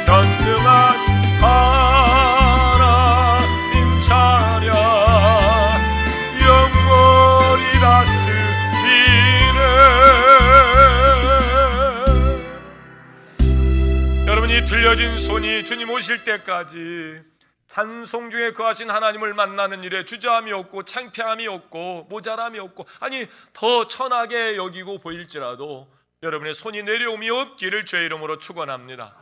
전능하신 하나님 찬양, 영원히 다스리네. 여러분이 들려진 손이 주님 오실 때까지 찬송 중에 거하신 하나님을 만나는 일에 주저함이 없고 창피함이 없고 모자람이 없고, 아니 더 천하게 여기고 보일지라도 여러분의 손이 내려옴이 없기를 주의 이름으로 축원합니다.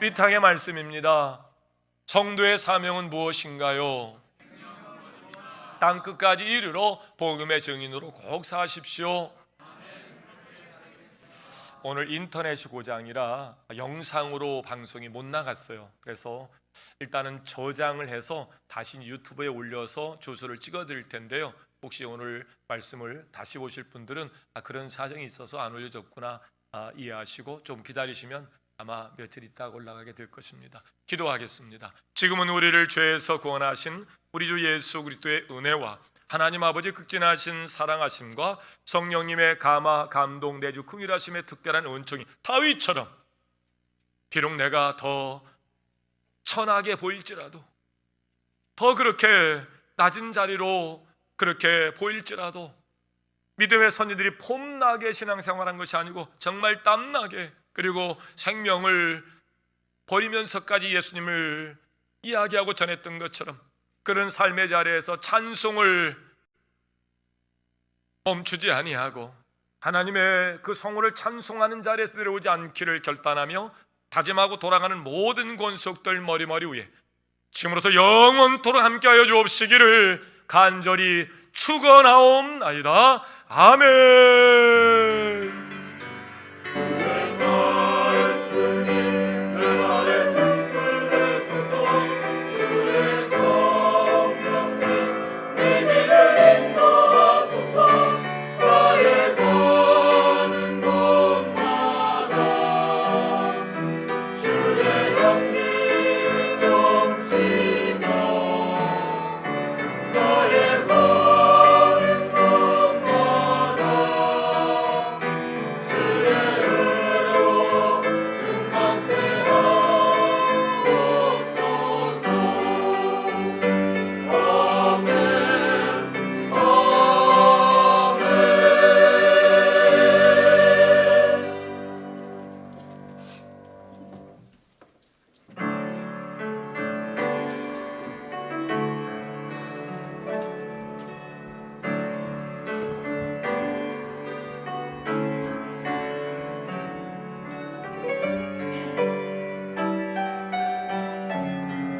리탕의 말씀입니다. 성도의 사명은 무엇인가요? 땅끝까지 이르러 복음의 증인으로 꼭 사십시오. 오늘 인터넷이 고장이라 영상으로 방송이 못 나갔어요. 그래서 일단은 저장을 해서 다시 유튜브에 올려서 조서를 찍어 드릴 텐데요, 혹시 오늘 말씀을 다시 보실 분들은 그런 사정이 있어서 안 올려졌구나 이해하시고 좀 기다리시면 아마 며칠 있다가 올라가게 될 것입니다. 기도하겠습니다. 지금은 우리를 죄에서 구원하신 우리 주 예수 그리스도의 은혜와 하나님 아버지 극진하신 사랑하심과 성령님의 감화 감동 내주 긍휼하심의 특별한 은총이 다윗처럼 비록 내가 더 천하게 보일지라도, 더 그렇게 낮은 자리로 그렇게 보일지라도, 믿음의 선지들이 폼나게 신앙생활한 것이 아니고 정말 땀나게, 그리고 생명을 버리면서까지 예수님을 이야기하고 전했던 것처럼 그런 삶의 자리에서 찬송을 멈추지 아니하고 하나님의 그 성호를 찬송하는 자리에서 내려오지 않기를 결단하며 다짐하고 돌아가는 모든 권속들 머리머리 위에 지금부터 영원토록 함께하여 주옵시기를 간절히 축원하옵나이다. 아멘.